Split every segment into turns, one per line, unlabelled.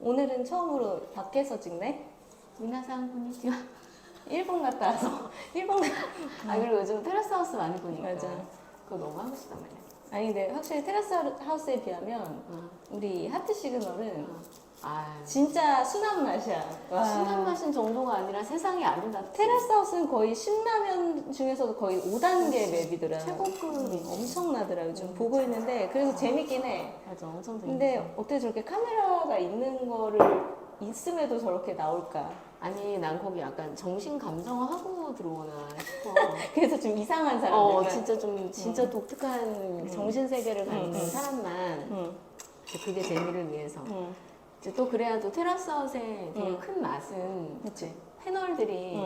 오늘은 처음으로 밖에서 찍네?
미나상 konnichiwa.
일본 갔다 와서. 일본
아 그리고 요즘 테라스 하우스 많이 보니까
맞아.
그거 너무 하고 싶단 말이야.
아니 근데 확실히 테라스 하우스에 비하면 우리 하트 시그널은
아
진짜 순한 맛이야. 와.
순한 맛인 정도가 아니라 세상이 아름답지.
테라스 하우스는 거의 신라면 중에서도 거의 5단계 맵이더라.
최고급이
엄청나더라. 요즘 보고 있는데 그래서 재밌긴 해.
맞아 엄청 재밌어.
근데 어떻게 저렇게 카메라가 있는 거를 있음에도 저렇게 나올까?
아니 난 거기 약간 정신 감정하고 들어오나 싶어.
그래서 좀 이상한 사람들.
진짜 좀 진짜 독특한 정신 세계를 갖는 사람만 이제 그게 재미를 위해서. 이제 또 그래야 또 테라스 하우스의 되게 큰 맛은
그치.
패널들이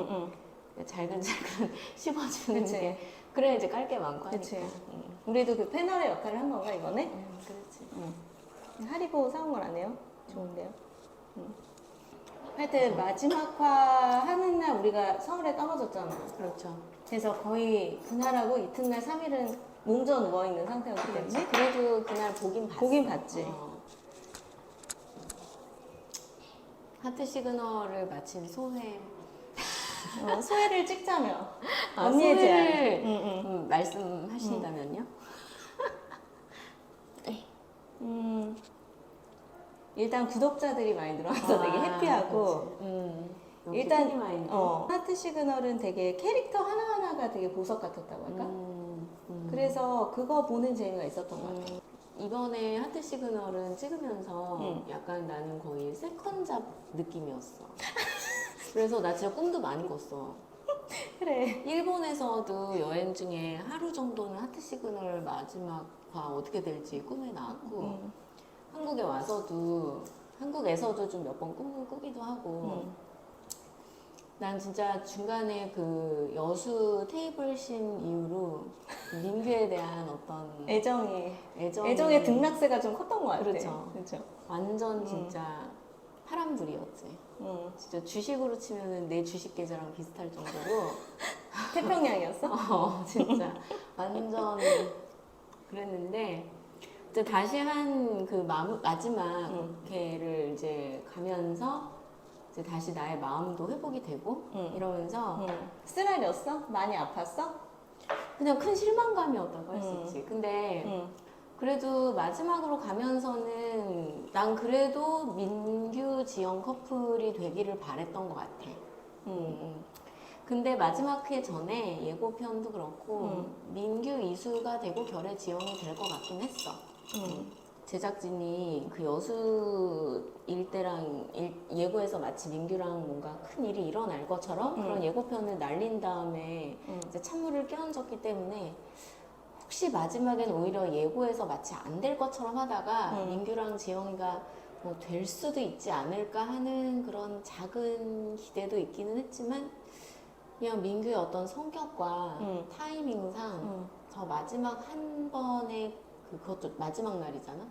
잘근잘근 씹어주는
그치.
게 그래야 이제 깔 게 많고 하니까.
그치. 우리도 그 패널의 역할을 한 건가 이번에?
그렇지.
하리보 사온 걸 안 해요? 좋은데요? 하여튼 마지막 화 하는 날 우리가 서울에 떨어졌잖아.
그렇죠.
그래서 거의 그날하고 이튿날 3일은 뭉져 누워있는 상태였기 때문에
그래도 그날 보긴 봤어.
보긴 봤지.
하트 시그널을 마친 소회.
소회를 찍자며.
아,
언니의 제안.
소회를 말씀하신다면요?
일단 구독자들이 많이 늘어나서 되게 해피하고 일단 하트 시그널은 되게 캐릭터 하나하나가 되게 보석 같았다고 할까? 그래서 그거 보는 재미가 있었던 것 같아.
이번에 하트 시그널은 찍으면서 약간 나는 거의 세컨잡 느낌이었어. 그래서 나 진짜 꿈도 많이 꿨어.
그래.
일본에서도 여행 중에 하루 정도는 하트 시그널 마지막 화 어떻게 될지 꿈에 나왔고 한국에서도 좀 몇 번 꿈을 꾸기도 하고 난 진짜 중간에 그 여수 테이블 씬 이후로 민규에 대한 어떤
애정의 등락세가 좀 컸던 것 같아.
그렇죠.
그렇죠.
완전 진짜 파란불이었지. 진짜 주식으로 치면은 내 주식 계좌랑 비슷할 정도로
태평양이었어?
진짜 완전 그랬는데 이제 다시 한 그 마지막 회를 이제 가면서 이제 다시 나의 마음도 회복이 되고 이러면서
쓰라렸어? 많이 아팠어?
그냥 큰 실망감이었다고 할 수 있지. 근데 그래도 마지막으로 가면서는 난 그래도 민규 지영 커플이 되기를 바랬던 것 같아. 근데 마지막 회 전에 예고편도 그렇고 민규 이수가 되고 결의 지영이 될 것 같긴 했어. 제작진이 그 여수 일대랑 예고해서 마치 민규랑 뭔가 큰 일이 일어날 것처럼 그런 예고편을 날린 다음에 이제 찬물을 끼얹었기 때문에 혹시 마지막엔 오히려 예고해서 마치 안 될 것처럼 하다가 민규랑 지영이가 뭐 될 수도 있지 않을까 하는 그런 작은 기대도 있기는 했지만 그냥 민규의 어떤 성격과 타이밍상 저 마지막 한 번의 그것도 마지막 날이잖아?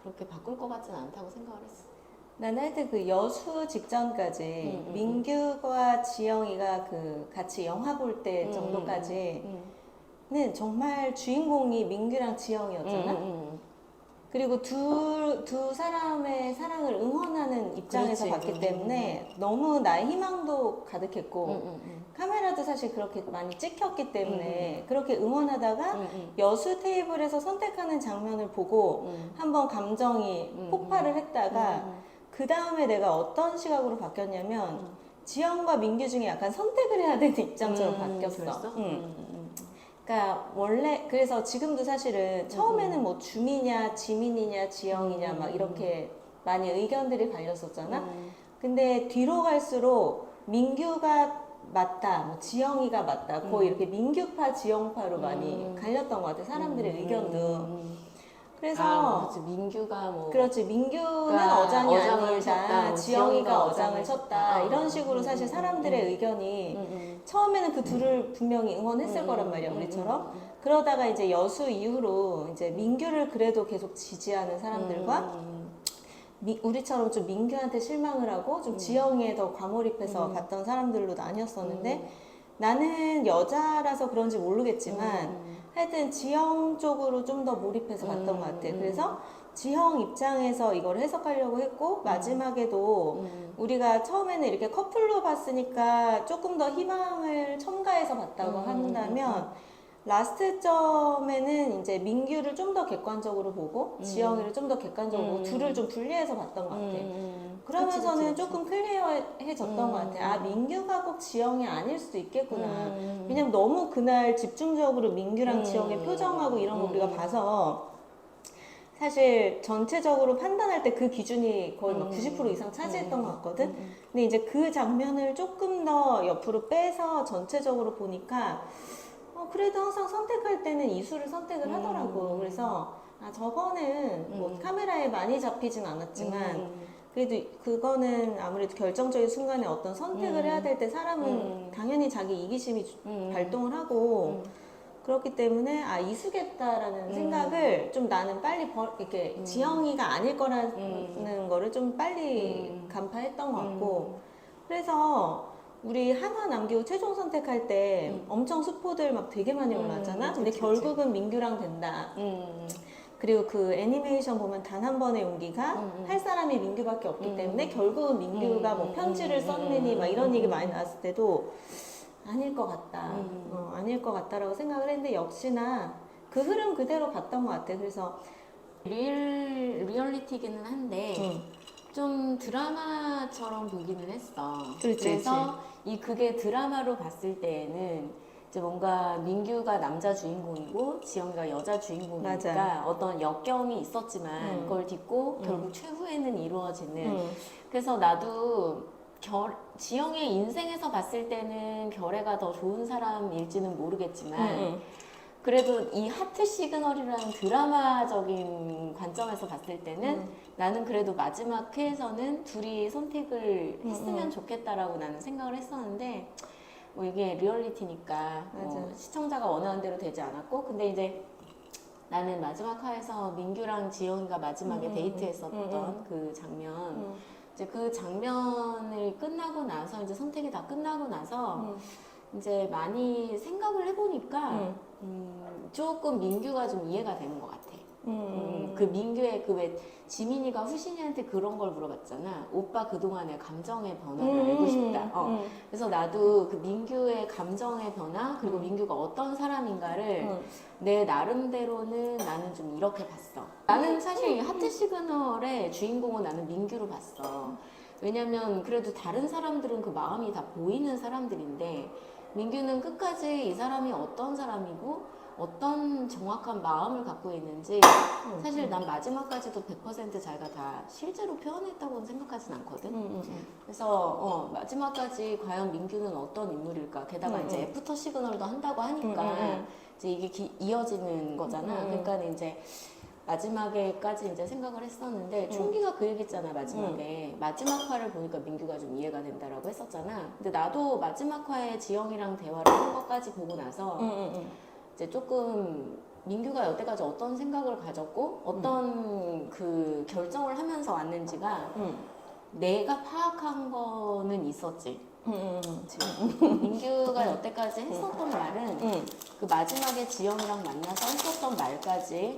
그렇게 바꿀 것 같진 않다고 생각을 했어.
나는 하여튼 그 여수 직전까지 민규와 지영이가 그 같이 영화 볼 때 정도까지는 정말 주인공이 민규랑 지영이었잖아? 그리고 두 사람의 사랑을 응원하는 입장에서
그렇지.
봤기 때문에 너무 나의 희망도 가득했고 카메라도 사실 그렇게 많이 찍혔기 때문에 그렇게 응원하다가 여수 테이블에서 선택하는 장면을 보고 한번 감정이 폭발을 했다가 그 다음에 내가 어떤 시각으로 바뀌었냐면 지영과 민규 중에 약간 선택을 해야 되는 입장처럼 바뀌었어. 그러니까 원래 그래서 지금도 사실은 처음에는 뭐 주미냐 지민이냐 지영이냐 막 이렇게 많이 의견들이 갈렸었잖아. 근데 뒤로 갈수록 민규가 맞다, 뭐 지영이가 맞다, 거의 이렇게 민규파 지영파로 많이 갈렸던 것 같아. 사람들의 의견도. 그래서
그렇지. 민규가 뭐
그렇지, 민규는 어장이 아니다, 지영이가 어장을 쳤다, 이런 식으로 사실 사람들의 의견이 처음에는 그 둘을 분명히 응원했을 거란 말이야, 우리처럼. 그러다가 이제 여수 이후로 이제 민규를 그래도 계속 지지하는 사람들과 우리처럼 좀 민규한테 실망을 하고 좀 지영이에 더 과몰입해서 봤던 사람들로 나뉘었었는데 나는 여자라서 그런지 모르겠지만 하여튼 지영 쪽으로 좀 더 몰입해서 봤던 것 같아. 그래서 지형 입장에서 이걸 해석하려고 했고 마지막에도 우리가 처음에는 이렇게 커플로 봤으니까 조금 더 희망을 첨가해서 봤다고 한다면 라스트 점에는 이제 민규를 좀 더 객관적으로 보고 지영이를 좀 더 객관적으로 보고 둘을 좀 분리해서 봤던 것 같아. 그러면서는
그치.
조금 클리어해졌던 것 같아. 아, 민규가 꼭 지영이 아닐 수도 있겠구나. 왜냐면 너무 그날 집중적으로 민규랑 지영의 표정하고 이런 거 우리가 봐서 사실 전체적으로 판단할 때 그 기준이 거의 막 90% 이상 차지했던 것 같거든. 근데 이제 그 장면을 조금 더 옆으로 빼서 전체적으로 보니까 그래도 항상 선택할 때는 이수를 선택을 하더라고. 그래서 아, 저거는 뭐 카메라에 많이 잡히진 않았지만 그래도 그거는 아무래도 결정적인 순간에 어떤 선택을 해야 될 때 사람은 당연히 자기 이기심이 발동을 하고 그렇기 때문에 아, 이수겠다라는 생각을 좀 나는 빨리 이렇게 지영이가 아닐 거라는 거를 좀 빨리 간파했던 것 같고 그래서 우리 하나 남기고 최종 선택할 때 엄청 수포들 막 되게 많이 올라왔잖아. 근데 결국은 민규랑 된다. 그리고 그 애니메이션 보면 단 한 번의 용기가 할 사람이 민규밖에 없기 때문에 결국은 민규가 뭐 편지를 썼느니 막 이런 얘기 많이 나왔을 때도 아닐 것 같다. 아닐 것 같다라고 생각을 했는데 역시나 그 흐름 그대로 봤던 것 같아. 그래서
리얼리티기는 한데 좀 드라마처럼 보기는 했어.
그렇지,
그래서 그게 드라마로 봤을 때에는 이제 뭔가 민규가 남자 주인공이고 지영이가 여자 주인공이니까
맞아.
어떤 역경이 있었지만 그걸 딛고 결국 최후에는 이루어지는. 그래서 나도 지영의 인생에서 봤을 때는 결애가 더 좋은 사람일지는 모르겠지만 그래도 이 하트 시그널이라는 드라마적인 관점에서 봤을 때는 나는 그래도 마지막 회에서는 둘이 선택을 했으면 좋겠다라고 나는 생각을 했었는데 뭐 이게 리얼리티니까 뭐 시청자가 원하는 대로 되지 않았고 근데 이제 나는 마지막 화에서 민규랑 지영이가 마지막에 데이트했었던 그 장면 이제 그 장면을 끝나고 나서 이제 선택이 다 끝나고 나서 이제 많이 생각을 해보니까 조금 민규가 좀 이해가 되는 것 같아. 그 민규의 그 왜 지민이가 후신이한테 그런 걸 물어봤잖아. 오빠 그동안의 감정의 변화를 알고 싶다. 그래서 나도 그 민규의 감정의 변화 그리고 민규가 어떤 사람인가를 내 나름대로는 나는 좀 이렇게 봤어. 나는 사실 이 하트 시그널의 주인공은 나는 민규로 봤어. 왜냐면 그래도 다른 사람들은 그 마음이 다 보이는 사람들인데 민규는 끝까지 이 사람이 어떤 사람이고 어떤 정확한 마음을 갖고 있는지 사실 난 마지막까지도 100% 자기가 다 실제로 표현했다고는 생각하진 않거든. 그래서 마지막까지 과연 민규는 어떤 인물일까. 게다가 이제 애프터 시그널도 한다고 하니까 이제 이게 이어지는 거잖아. 그러니까 이제 마지막에까지 이제 생각을 했었는데 춘기가 그 얘기했잖아 마지막에 마지막 화를 보니까 민규가 좀 이해가 된다라고 했었잖아. 근데 나도 마지막 화에 지영이랑 대화를 한 것까지 보고 나서 이제 조금 민규가 여태까지 어떤 생각을 가졌고 어떤 그 결정을 하면서 왔는지가 내가 파악한 거는 있었지. 민규가 여태까지 했었던 말은 그 마지막에 지영이랑 만나서 했었던 말까지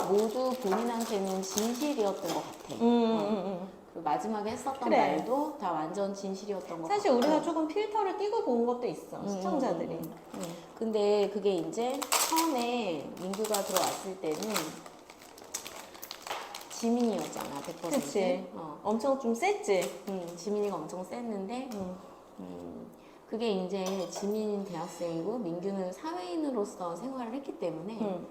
모두 본인한테는 진실이었던 것 같아. 그 마지막에 했었던 말도 다 완전 진실이었던 것 같아.
사실 우리가 조금 필터를 띄고 본 것도 있어. 시청자들이.
근데 그게 이제 처음에 민규가 들어왔을 때는 지민이었잖아, 100%.
그치. 엄청 좀 셌지.
지민이가 엄청 셌는데 그게 이제 지민은 대학생이고 민규는 사회인으로서 생활을 했기 때문에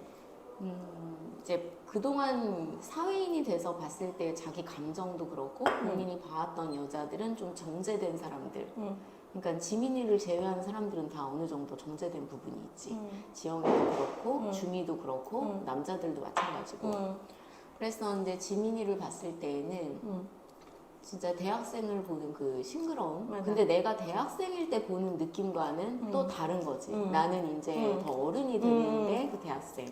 이제 그동안 사회인이 돼서 봤을 때 자기 감정도 그렇고 본인이 봐왔던 여자들은 좀 정제된 사람들. 그러니까 지민이를 제외한 사람들은 다 어느 정도 정제된 부분이 있지. 지영이도 그렇고 주미도 그렇고 남자들도 마찬가지고. 그랬었는데 지민이를 봤을 때에는 진짜 대학생을 보는 그 싱그러움.
맞아.
근데 내가 대학생일 때 보는 느낌과는 또 다른 거지. 나는 이제 더 어른이 되는데 그 대학생.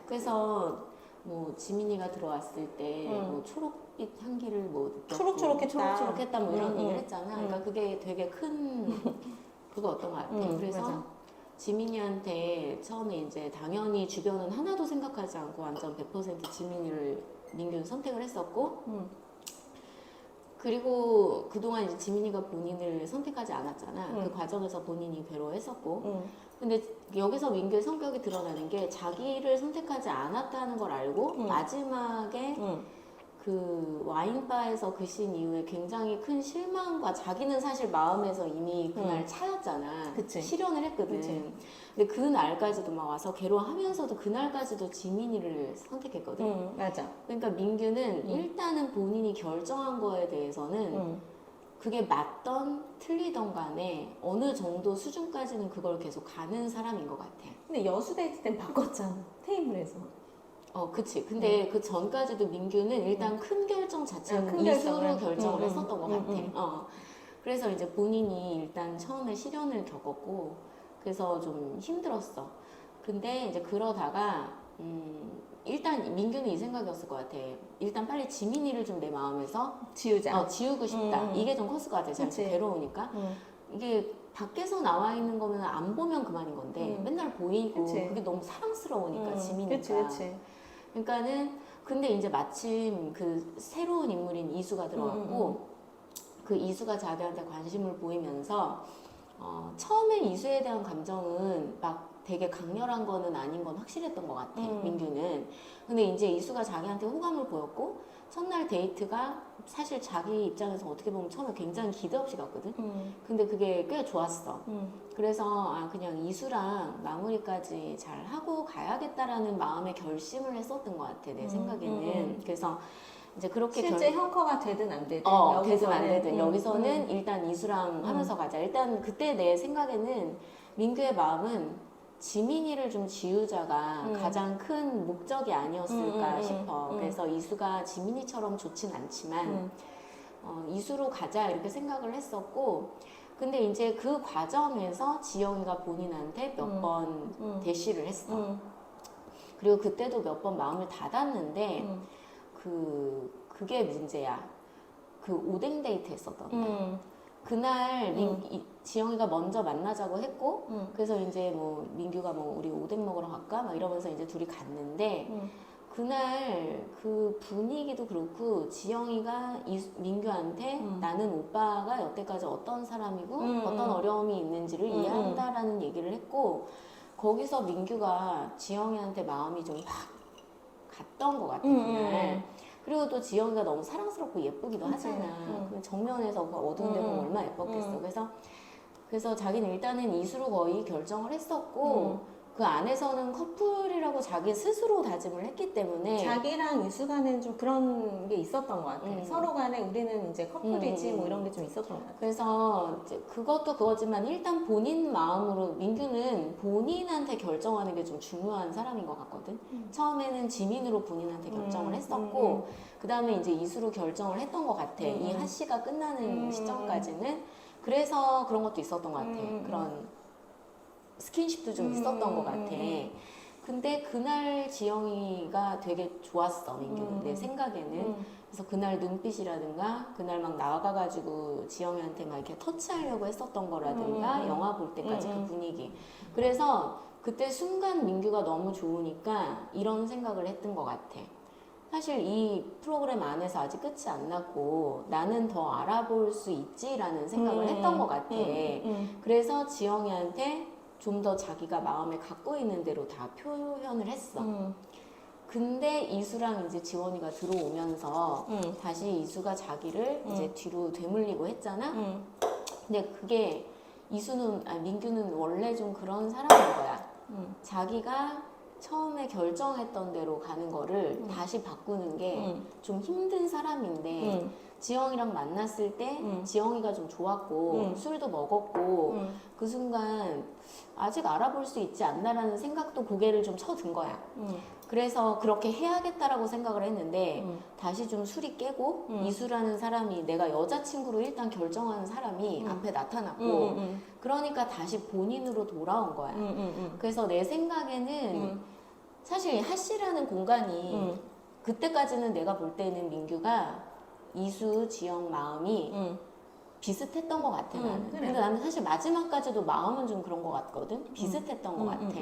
그래서 뭐 지민이가 들어왔을 때 뭐 초록빛 향기를 뭐 느꼈고 초록초록했다 뭐 이런 얘기를 했잖아. 그러니까 그게 되게 큰 그거였던 것 같아. 그래서
맞아.
지민이한테 처음에 이제 당연히 주변은 하나도 생각하지 않고 완전 100% 지민이를 민규는 선택을 했었고 그리고 그동안 이제 지민이가 본인을 선택하지 않았잖아. 그 과정에서 본인이 괴로워했었고 근데 여기서 민규의 성격이 드러나는 게 자기를 선택하지 않았다는 걸 알고 마지막에 그 와인바에서 그 씬 이후에 굉장히 큰 실망과 자기는 사실 마음에서 이미 그날 차였잖아.
그치.
실현을 했거든.
그치.
근데 그 날까지도 막 와서 괴로워하면서도 그날까지도 지민이를 선택했거든.
맞아.
그러니까 민규는 일단은 본인이 결정한 거에 대해서는 그게 맞던 틀리던 간에 어느 정도 수준까지는 그걸 계속 가는 사람인 것 같아.
근데 여수 데이트 때는 바꿨잖아. 테이블에서.
그치. 근데 그 전까지도 민규는 일단 큰 결정 자체는
큰
이수로
결정을.
결정을 했었던 것 같아. 그래서 이제 본인이 일단 처음에 시련을 겪었고, 그래서 좀 힘들었어. 근데 이제 그러다가, 일단 민규는 이 생각이었을 것 같아. 일단 빨리 지민이를 좀 내 마음에서
지우자.
지우고 싶다. 이게 좀 컸을 것 같아. 자기
그치.
괴로우니까. 이게 밖에서 나와 있는 거면 안 보면 그만인 건데, 맨날 보이고,
그치.
그게 너무 사랑스러우니까, 지민이가.
그치.
그러니까는 근데 이제 마침 그 새로운 인물인 이수가 들어왔고 그 이수가 자기한테 관심을 보이면서 처음에 이수에 대한 감정은 막 되게 강렬한 거는 아닌 건 확실했던 것 같아 민규는. 근데 이제 이수가 자기한테 호감을 보였고 첫날 데이트가 사실 자기 입장에서 어떻게 보면 처음에 굉장히 기대 없이 갔거든. 근데 그게 꽤 좋았어. 그래서 그냥 이수랑 마무리까지 잘 하고 가야겠다라는 마음의 결심을 했었던 것 같아 내 생각에는. 그래서 이제 그렇게
실제 형커가 되든 안 되든
되든 안 되든 여기서는 일단 이수랑 하면서 가자. 일단 그때 내 생각에는 민규의 마음은 지민이를 좀 지우자가 가장 큰 목적이 아니었을까 싶어. 그래서 이수가 지민이처럼 좋진 않지만 이수로 가자 이렇게 생각을 했었고, 근데 이제 그 과정에서 지영이가 본인한테 몇 번 대시를 했어. 그리고 그때도 몇 번 마음을 닫았는데 그게 문제야. 그 오뎅 데이트 했었던 그날 지영이가 먼저 만나자고 했고 그래서 이제 뭐 민규가 뭐 우리 오뎅 먹으러 갈까? 막 이러면서 이제 둘이 갔는데 그날 그 분위기도 그렇고 지영이가 민규한테 나는 오빠가 여태까지 어떤 사람이고 어떤 어려움이 있는지를 이해한다라는 얘기를 했고 거기서 민규가 지영이한테 마음이 좀 확 갔던 것 같아 그날. 그리고 또 지영이가 너무 사랑스럽고 예쁘기도 하잖아. 정면에서 그 어두운 데 보면 얼마나 예뻤겠어. 그래서 자기는 일단은 이수로 거의 결정을 했었고 그 안에서는 커플이라고 자기 스스로 다짐을 했기 때문에
자기랑 이수 간에는 좀 그런 게 있었던 것 같아. 서로 간에 우리는 이제 커플이지 뭐 이런 게 좀 있었던 것 같아.
그래서 이제 그것도 그거지만 일단 본인 마음으로 민규는 본인한테 결정하는 게 좀 중요한 사람인 것 같거든. 처음에는 지민으로 본인한테 결정을 했었고 그 다음에 이제 이수로 결정을 했던 것 같아. 이 하씨가 끝나는 시점까지는. 그래서 그런 것도 있었던 것 같아. 그런 스킨십도 좀 있었던 것 같아. 근데 그날 지영이가 되게 좋았어, 민규는. 내 생각에는. 그래서 그날 눈빛이라든가, 그날 막 나가가지고 지영이한테 막 이렇게 터치하려고 했었던 거라든가, 영화 볼 때까지 그 분위기. 그래서 그때 순간 민규가 너무 좋으니까 이런 생각을 했던 것 같아. 사실 이 프로그램 안에서 아직 끝이 안 났고 나는 더 알아볼 수 있지라는 생각을 했던 것 같아. 그래서 지영이한테 좀 더 자기가 마음에 갖고 있는 대로 다 표현을 했어. 근데 이수랑 이제 지원이가 들어오면서 다시 이수가 자기를 이제 뒤로 되물리고 했잖아. 근데 그게 민규는 원래 좀 그런 사람인 거야. 자기가 처음에 결정했던 대로 가는 거를 다시 바꾸는 게 좀 힘든 사람인데 지영이랑 만났을 때 지영이가 좀 좋았고 술도 먹었고 그 순간 아직 알아볼 수 있지 않나라는 생각도 고개를 좀 쳐든 거야. 그래서 그렇게 해야겠다라고 생각을 했는데 다시 좀 술이 깨고 이수라는 사람이 내가 여자친구로 일단 결정하는 사람이 앞에 나타났고 그러니까 다시 본인으로 돌아온 거야. 그래서 내 생각에는 사실 하씨라는 공간이 그때까지는 내가 볼 때는 민규가 이수, 지영 마음이 비슷했던 것 같아 나는.
그래.
근데 나는 사실 마지막까지도 마음은 좀 그런 것 같거든. 비슷했던 것 같아.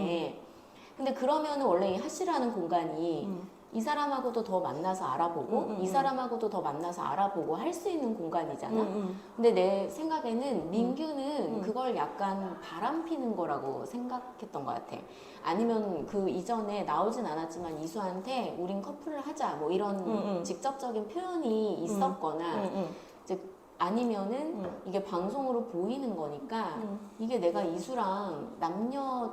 근데 그러면은 원래 이 하씨라는 공간이 이 사람하고도 더 만나서 알아보고 이 사람하고도 더 만나서 알아보고 할 수 있는 공간이잖아. 근데 내 생각에는 민규는 그걸 약간 바람피는 거라고 생각했던 것 같아. 아니면 그 이전에 나오진 않았지만 이수한테 우린 커플을 하자 뭐 이런 직접적인 표현이 있었거나 이제 아니면은 이게 방송으로 보이는 거니까 이게 내가 이수랑 남녀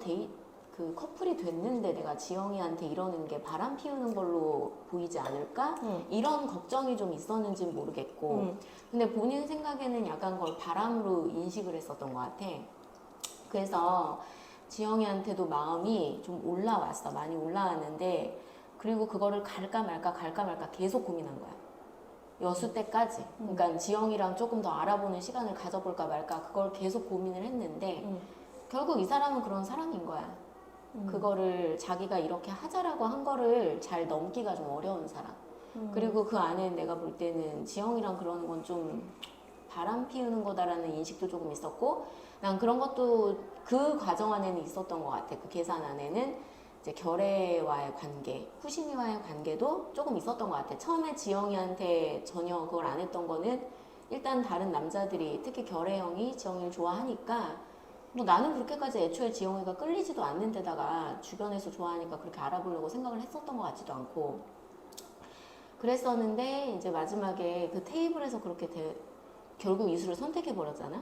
그 커플이 됐는데 내가 지영이한테 이러는 게 바람 피우는 걸로 보이지 않을까? 이런 걱정이 좀 있었는지는 모르겠고 근데 본인 생각에는 약간 그걸 바람으로 인식을 했었던 것 같아. 그래서 지영이한테도 마음이 좀 올라왔어. 많이 올라왔는데 그리고 그거를 갈까 말까 계속 고민한 거야. 여수 때까지. 그러니까 지영이랑 조금 더 알아보는 시간을 가져볼까 말까 그걸 계속 고민을 했는데 결국 이 사람은 그런 사람인 거야. 그거를 자기가 이렇게 하자라고 한 거를 잘 넘기가 좀 어려운 사람. 그리고 그 안에 내가 볼 때는 지영이랑 그러는 건 좀 바람 피우는 거다라는 인식도 조금 있었고 난 그런 것도 그 과정 안에는 있었던 것 같아. 그 계산 안에는 이제 결애와의 관계, 후심이와의 관계도 조금 있었던 것 같아. 처음에 지영이한테 전혀 그걸 안 했던 거는 일단 다른 남자들이 특히 결애형이 지영이를 좋아하니까 뭐 나는 그렇게까지 애초에 지영이가 끌리지도 않는 데다가 주변에서 좋아하니까 그렇게 알아보려고 생각을 했었던 것 같지도 않고 그랬었는데 이제 마지막에 그 테이블에서 그렇게 결국 이수를 선택해버렸잖아.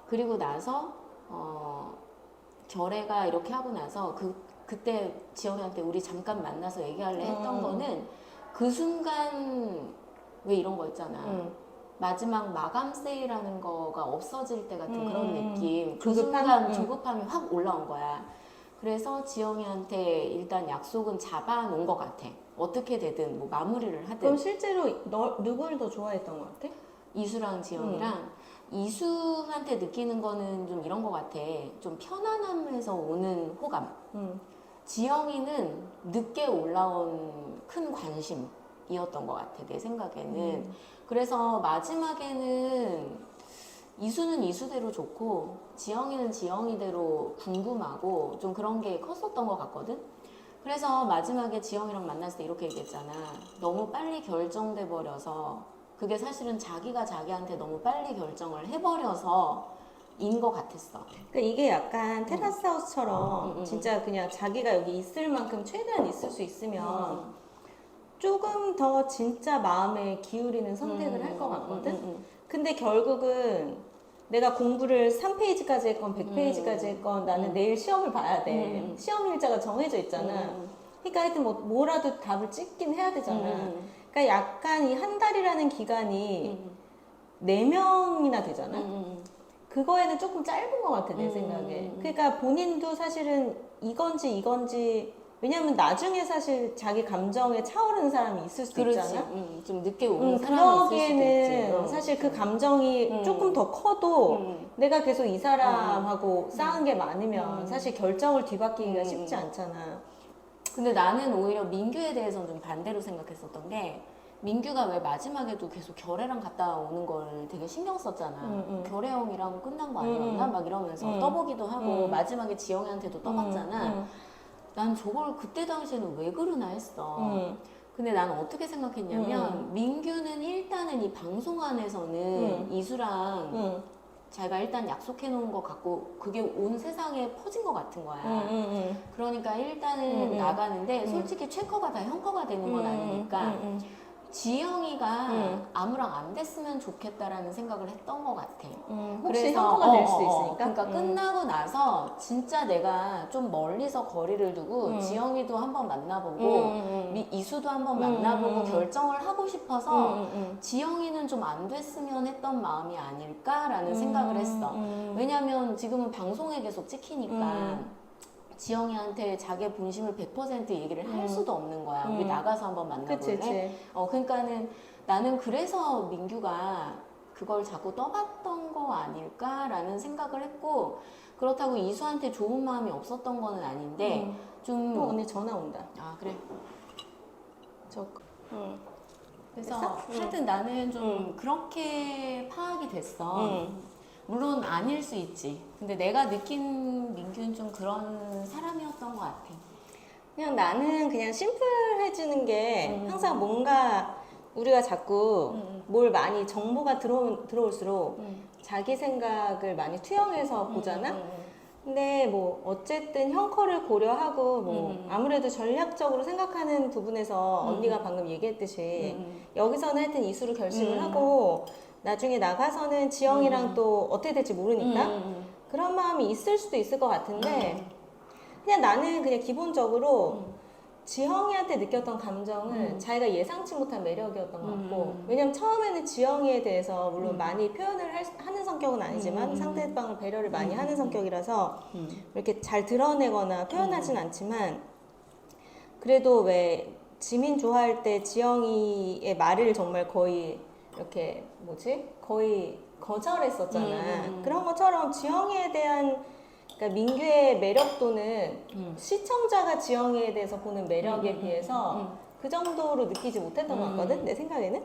그리고 나서 결애가 이렇게 하고 나서 그때 지영이한테 우리 잠깐 만나서 얘기할래 했던 거는 그 순간 왜 이런 거 있잖아. 마지막 마감 세일하는 거가 없어질 때 같은 그런 느낌. 그 순간 조급함이 확 올라온 거야. 그래서 지영이한테 일단 약속은 잡아놓은 것 같아. 어떻게 되든 뭐 마무리를 하든.
그럼 실제로 누구를 더 좋아했던 것 같아?
이수랑 지영이랑 이수한테 느끼는 거는 좀 이런 것 같아. 좀 편안함에서 오는 호감. 지영이는 늦게 올라온 큰 관심이었던 것 같아. 내 생각에는. 그래서 마지막에는 이수는 이수대로 좋고 지영이는 지영이대로 궁금하고 좀 그런 게 컸었던 것 같거든. 그래서 마지막에 지영이랑 만났을 때 이렇게 얘기했잖아. 너무 빨리 결정돼 버려서 그게 사실은 자기가 자기한테 너무 빨리 결정을 해버려서 인 것 같았어.
그러니까 이게 약간 테라스 하우스처럼 진짜 그냥 자기가 여기 있을 만큼 최대한 있을 수 있으면 조금 더 진짜 마음에 기울이는 선택을 할 것 같거든? 근데 결국은 내가 공부를 3페이지까지 했건 100페이지까지 했건 나는 내일 시험을 봐야 돼. 시험 일자가 정해져 있잖아. 그러니까 하여튼 뭐라도 답을 찍긴 해야 되잖아. 그러니까 약간 이 한 달이라는 기간이 4명이나 되잖아. 그거에는 조금 짧은 것 같아, 내 생각에. 그러니까 본인도 사실은 이건지 왜냐면 나중에 사실 자기 감정에 차오르는 사람이 있을 수도
그렇지.
있잖아.
좀 늦게 오는 사람이 있을 수도
그러기에는
있지.
사실 그 감정이 조금 더 커도 내가 계속 이 사람하고 싸운 게 많으면 사실 결정을 뒤바뀌기가 쉽지 않잖아.
근데 나는 오히려 민규에 대해서는 좀 반대로 생각했었던 게 민규가 왜 마지막에도 계속 결애랑 갔다 오는 걸 되게 신경 썼잖아. 결애형이랑 끝난 거 아니었나? 막 이러면서 떠보기도 하고 마지막에 지영이한테도 떠봤잖아. 난 저걸 그때 당시에는 왜 그러나 했어. 근데 나는 어떻게 생각했냐면 민규는 일단은 이 방송 안에서는 이수랑 자기가 일단 약속해 놓은 거 갖고 그게 온 세상에 퍼진 것 같은 거야. 그러니까 일단은 나가는데 솔직히 최 커가 다 형 커가 되는 건 아니니까 지영이가 아무랑 안 됐으면 좋겠다라는 생각을 했던 것 같아.
혹시 형거가 될 수도 있으니까.
그러니까 끝나고 나서 진짜 내가 좀 멀리서 거리를 두고 지영이도 한번 만나보고 이수도 한번 만나보고 결정을 하고 싶어서 지영이는 좀 안 됐으면 했던 마음이 아닐까라는 생각을 했어. 왜냐면 지금은 방송에 계속 찍히니까 지영이한테 자기의 본심을 100% 얘기를 할 수도 없는 거야. 우리 나가서 한번 만나볼래? 그러니까는 나는 그래서 민규가 그걸 자꾸 떠봤던 거 아닐까라는 생각을 했고 그렇다고 이수한테 좋은 마음이 없었던 거는 아닌데 좀
언니 전화 온다.
아 그래? 그래서 하여튼 나는 좀 그렇게 파악이 됐어. 물론 아닐 수 있지. 근데 내가 느낀 민규는 좀 그런 사람이었던 것 같아.
그냥 나는 그냥 심플해지는 게 항상 뭔가 우리가 자꾸 뭘 많이 정보가 들어올수록 자기 생각을 많이 투영해서 보잖아? 근데 뭐 어쨌든 형커를 고려하고 뭐 아무래도 전략적으로 생각하는 부분에서 언니가 방금 얘기했듯이 여기서는 하여튼 이수로 결심을 하고 나중에 나가서는 지영이랑 또 어떻게 될지 모르니까 그런 마음이 있을 수도 있을 것 같은데 그냥 나는 그냥 기본적으로 지영이한테 느꼈던 감정은 자기가 예상치 못한 매력이었던 것 같고 왜냐면 처음에는 지영이에 대해서 물론 많이 표현을 하는 성격은 아니지만 상대방을 배려를 많이 하는 성격이라서 이렇게 잘 드러내거나 표현하진 않지만 그래도 왜 지민 좋아할 때 지영이의 말을 정말 거의 이렇게 뭐지? 거의 거절했었잖아. 그런 것처럼 지영이에 대한 그러니까 민규의 매력도는 시청자가 지영이에 대해서 보는 매력에 비해서 그 정도로 느끼지 못했던 것 같거든 내 생각에는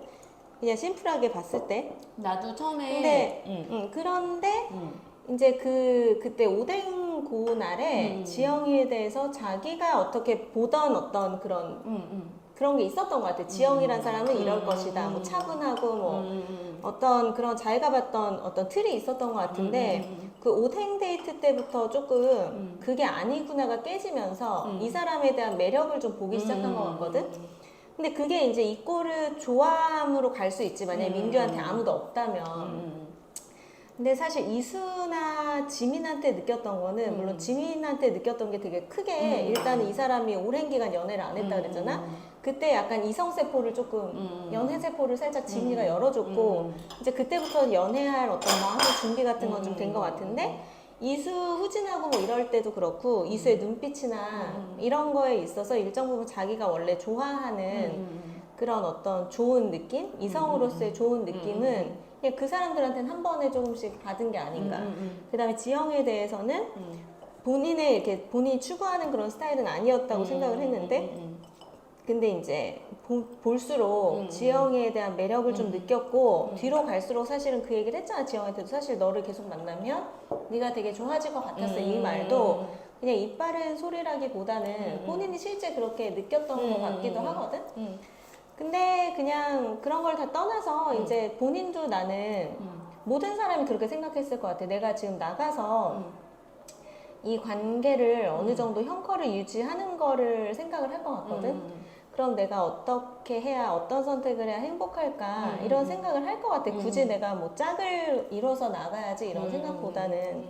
그냥 심플하게 봤을 때
나도 처음에
근데 그런데 이제 그때 오뎅 고운 날에 지영이에 대해서 자기가 어떻게 보던 어떤 그런 게 있었던 것 같아. 지영이란 사람은 이럴 것이다. 뭐 차분하고 뭐 어떤 그런 자기가 봤던 어떤 틀이 있었던 것 같은데 그 오뎅 데이트 때부터 조금 그게 아니구나가 깨지면서 이 사람에 대한 매력을 좀 보기 시작한 것 같거든. 근데 그게 이제 이 꼴을 좋아함으로 갈 수 있지. 만약에 민규한테 아무도 없다면. 근데 사실 이수나 지민한테 느꼈던 거는 물론 지민한테 느꼈던 게 되게 크게 일단은 이 사람이 오랜 기간 연애를 안 했다 그랬잖아. 그때 약간 이성세포를 조금 연애세포를 살짝 지민이가 열어줬고 이제 그때부터 연애할 어떤 마음의 준비 같은 건 좀 된 것 같은데 이수 후진하고 뭐 이럴 때도 그렇고 이수의 눈빛이나 이런 거에 있어서 일정 부분 자기가 원래 좋아하는 그런 어떤 좋은 느낌? 이성으로서의 좋은 느낌은 그냥 그 사람들한테는 한 번에 조금씩 받은 게 아닌가. 그 다음에 지영에 대해서는 본인의 이렇게 본인이 추구하는 그런 스타일은 아니었다고 생각을 했는데 근데 이제 볼수록 지영이에 대한 매력을 좀 느꼈고 뒤로 갈수록 사실은 그 얘기를 했잖아. 지영한테도 사실 너를 계속 만나면 네가 되게 좋아질 것 같았어. 이 말도 그냥 입 바른 소리라기보다는 본인이 실제 그렇게 느꼈던 것 같기도 하거든. 근데 그냥 그런 걸 다 떠나서 이제 본인도 나는 모든 사람이 그렇게 생각했을 것 같아. 내가 지금 나가서 이 관계를 어느 정도 형커를 유지하는 거를 생각을 할 것 같거든. 그럼 내가 어떻게 해야 어떤 선택을 해야 행복할까 이런 생각을 할 것 같아. 굳이 내가 뭐 짝을 이뤄서 나가야지 이런 생각보다는.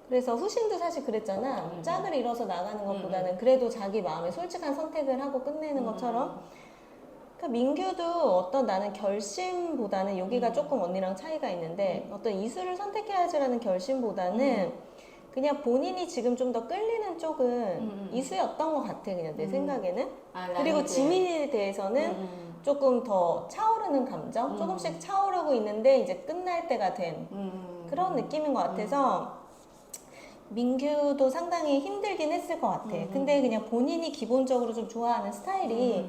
그래서 후신도 사실 그랬잖아. 짝을 이뤄서 나가는 것보다는 그래도 자기 마음에 솔직한 선택을 하고 끝내는 것처럼 그러니까 민규도 어떤 나는 결심보다는 여기가 조금 언니랑 차이가 있는데 어떤 이수를 선택해야지라는 결심보다는 그냥 본인이 지금 좀 더 끌리는 쪽은 이수였던 것 같아 그냥 내 생각에는. 그리고
이제
지민이에 대해서는 조금 더 차오르는 감정 조금씩 차오르고 있는데 이제 끝날 때가 된 그런 느낌인 것 같아서 민규도 상당히 힘들긴 했을 것 같아. 근데 그냥 본인이 기본적으로 좀 좋아하는 스타일이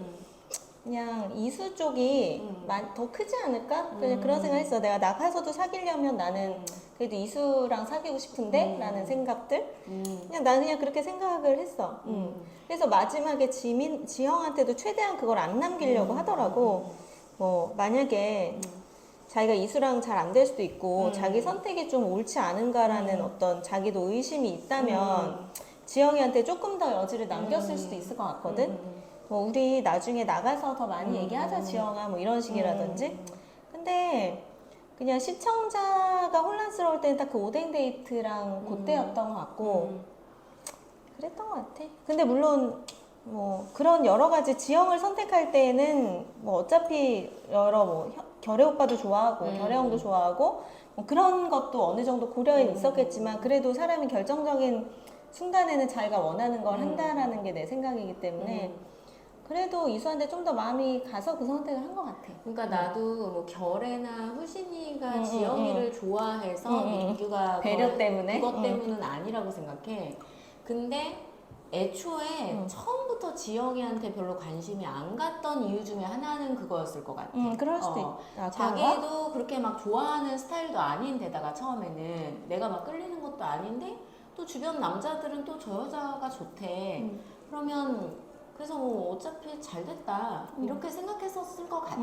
그냥 이수 쪽이 더 크지 않을까? 그냥 그런 생각 했어. 내가 나가서도 사귀려면 나는 그래도 이수랑 사귀고 싶은데? 라는 생각들? 그냥 나는 그냥 그렇게 생각을 했어. 그래서 마지막에 지영한테도 최대한 그걸 안 남기려고 하더라고. 뭐, 만약에 자기가 이수랑 잘 안 될 수도 있고 자기 선택이 좀 옳지 않은가라는 어떤 자기도 의심이 있다면 지영이한테 조금 더 여지를 남겼을 수도 있을 것 같거든. 뭐 우리 나중에 나가서 더 많이 얘기하자 지영아 뭐 이런 식이라든지. 근데 그냥 시청자가 혼란스러울 때는 딱 그 오뎅 데이트랑 그때였던 것 같고 그랬던 것 같아. 근데 물론 뭐 그런 여러 가지 지영을 선택할 때에는 뭐 어차피 여러 뭐 결혜 오빠도 좋아하고 결혜 형도 좋아하고 뭐 그런 것도 어느 정도 고려는 있었겠지만 그래도 사람이 결정적인 순간에는 자기가 원하는 걸 한다라는 게 내 생각이기 때문에 그래도 이수한테 좀 더 마음이 가서 그 선택을 한 것 같아.
그러니까 나도 뭐 결애나 후신이가 지영이를 좋아해서 민규가
배려 때문에?
그것 때문은 아니라고 생각해. 근데 애초에 처음부터 지영이한테 별로 관심이 안 갔던 이유 중에 하나는 그거였을 것 같아.
그럴 수도 있다.
자기도 그렇게 막 좋아하는 스타일도 아닌데다가 처음에는 내가 막 끌리는 것도 아닌데 또 주변 남자들은 또 저 여자가 좋대. 그러면 그래서 뭐 어차피 잘 됐다 이렇게 생각했었을 것 같아.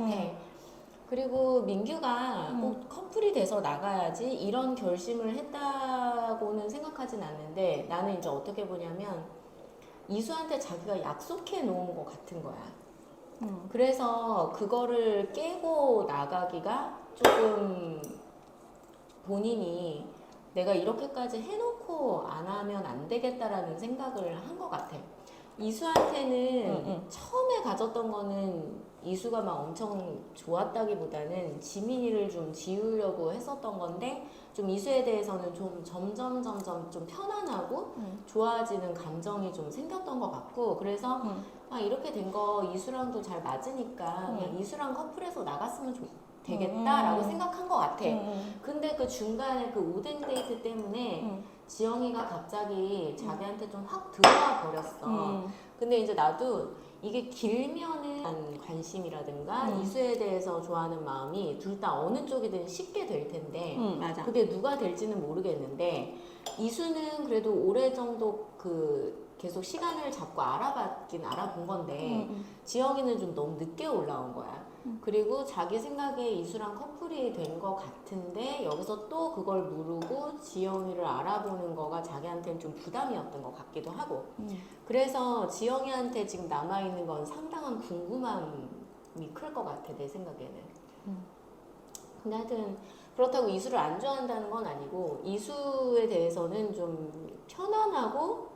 그리고 민규가 꼭 커플이 돼서 나가야지 이런 결심을 했다고는 생각하진 않는데 나는 이제 어떻게 보냐면 이수한테 자기가 약속해 놓은 것 같은 거야. 그래서 그거를 깨고 나가기가 조금 본인이 내가 이렇게까지 해놓고 안 하면 안 되겠다라는 생각을 한 것 같아. 이수한테는 처음에 가졌던 거는 이수가 막 엄청 좋았다기보다는 지민이를 좀 지우려고 했었던 건데 좀 이수에 대해서는 좀 점점 좀 편안하고 좋아지는 감정이 좀 생겼던 것 같고 그래서 아 이렇게 된 거 이수랑도 잘 맞으니까 그냥 이수랑 커플해서 나갔으면 되겠다라고 생각한 것 같아. 근데 그 중간에 그 오뎅 데이트 때문에 지영이가 갑자기 자기한테 좀 확 들어와 버렸어. 근데 이제 나도 이게 길면은 관심이라든가 이수에 대해서 좋아하는 마음이 둘 다 어느 쪽이든 쉽게 될 텐데
맞아.
그게 누가 될지는 모르겠는데 이수는 그래도 오래 정도 그 계속 시간을 잡고 알아본 건데 지영이는 좀 너무 늦게 올라온 거야. 그리고 자기 생각에 이수랑 커플이 된 것 같은데 여기서 또 그걸 모르고 지영이를 알아보는 거가 자기한테는 좀 부담이었던 것 같기도 하고 그래서 지영이한테 지금 남아있는 건 상당한 궁금함이 클 것 같아 내 생각에는. 근데 하여튼 그렇다고 이수를 안 좋아한다는 건 아니고 이수에 대해서는 좀 편안하고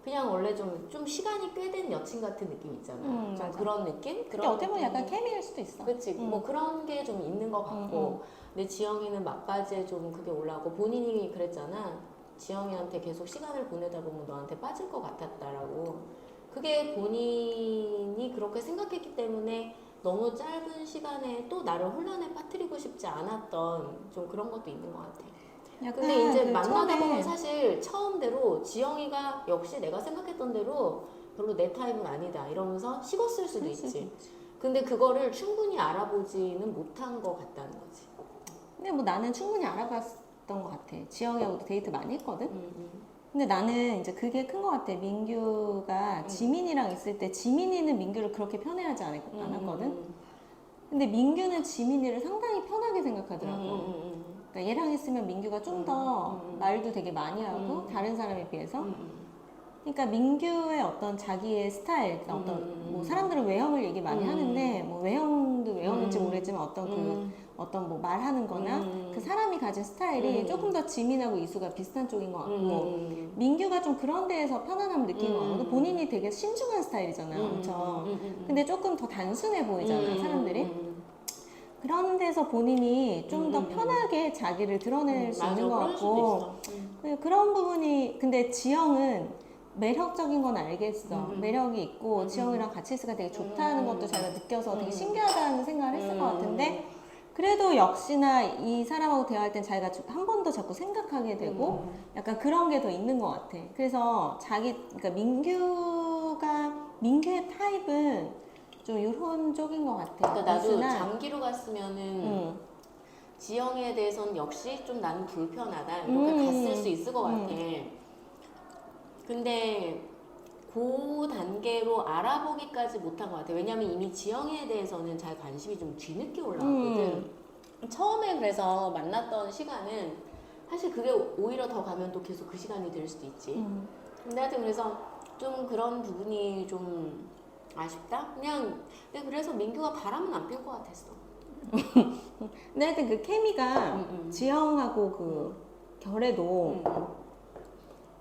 그냥 원래 좀 시간이 꽤 된 여친 같은 느낌 있잖아. 좀
맞아.
그런 느낌?
그게 어떻게 보면 약간 케미일 수도 있어.
그치. 뭐 그런 게 좀 있는 것 같고. 근데 지영이는 막바지에 좀 그게 올라오고 본인이 그랬잖아. 지영이한테 계속 시간을 보내다 보면 너한테 빠질 것 같았다라고. 그게 본인이 그렇게 생각했기 때문에 너무 짧은 시간에 또 나를 혼란에 빠뜨리고 싶지 않았던 좀 그런 것도 있는 것 같아. 근데 이제 만나다 보면 사실 처음대로 지영이가 역시 내가 생각했던 대로 별로 내 타입은 아니다 이러면서 식었을 수도 있지. 근데 그거를 충분히 알아보지는 못한 것 같다는 거지.
근데 뭐 나는 충분히 알아봤던 것 같아. 지영이하고도 데이트 많이 했거든. 근데 나는 이제 그게 큰 것 같아. 민규가 지민이랑 있을 때 지민이는 민규를 그렇게 편애하지 않았거든. 근데 민규는 지민이를 상당히 편하게 생각하더라고. 그러니까 얘랑 있으면 민규가 좀 더 말도 되게 많이 하고 다른 사람에 비해서. 그러니까 민규의 어떤 자기의 스타일, 어떤 뭐 사람들은 외형을 얘기 많이 하는데 뭐 외형도 외형인지 모르겠지만 어떤 뭐 말하는거나 그 사람이 가진 스타일이 조금 더 지민하고 이수가 비슷한 쪽인 것 같고 민규가 좀 그런 데에서 편안함을 느끼는 것 같고 본인이 되게 신중한 스타일이잖아, 엄청. 근데 조금 더 단순해 보이잖아, 사람들이. 그런 데서 본인이 좀 더 편하게 자기를 드러낼 수 있는 것 같고 그런 부분이. 근데 지영은 매력적인 건 알겠어. 매력이 있고 지영이랑 같이 있으니까 되게 좋다는 것도 자기가 느껴서 되게 신기하다는 생각을 했을 것 같은데 그래도 역시나 이 사람하고 대화할 땐 자기가 한 번 더 자꾸 생각하게 되고 약간 그런 게 더 있는 것 같아. 그래서 그러니까 민규의 타입은 좀 이런 쪽인 것 같아.
그러니까 나도 장기로 갔으면은 지영이에 대해서는 역시 좀 나는 불편하다 이렇게 갔을 수 있을 것 같아. 근데 그 단계로 알아보기까지 못한 것 같아. 왜냐면 이미 지영이에 대해서는 잘 관심이 좀 뒤늦게 올라왔거든. 처음에 그래서 만났던 시간은 사실 그게 오히려 더 가면 또 계속 그 시간이 될 수도 있지. 근데 하여튼 그래서 좀 그런 부분이 좀 아쉽다? 근데 그래서 민규가 바람은 안 필 것 같았어.
근데 하여튼 그 케미가 지영하고 그 결에도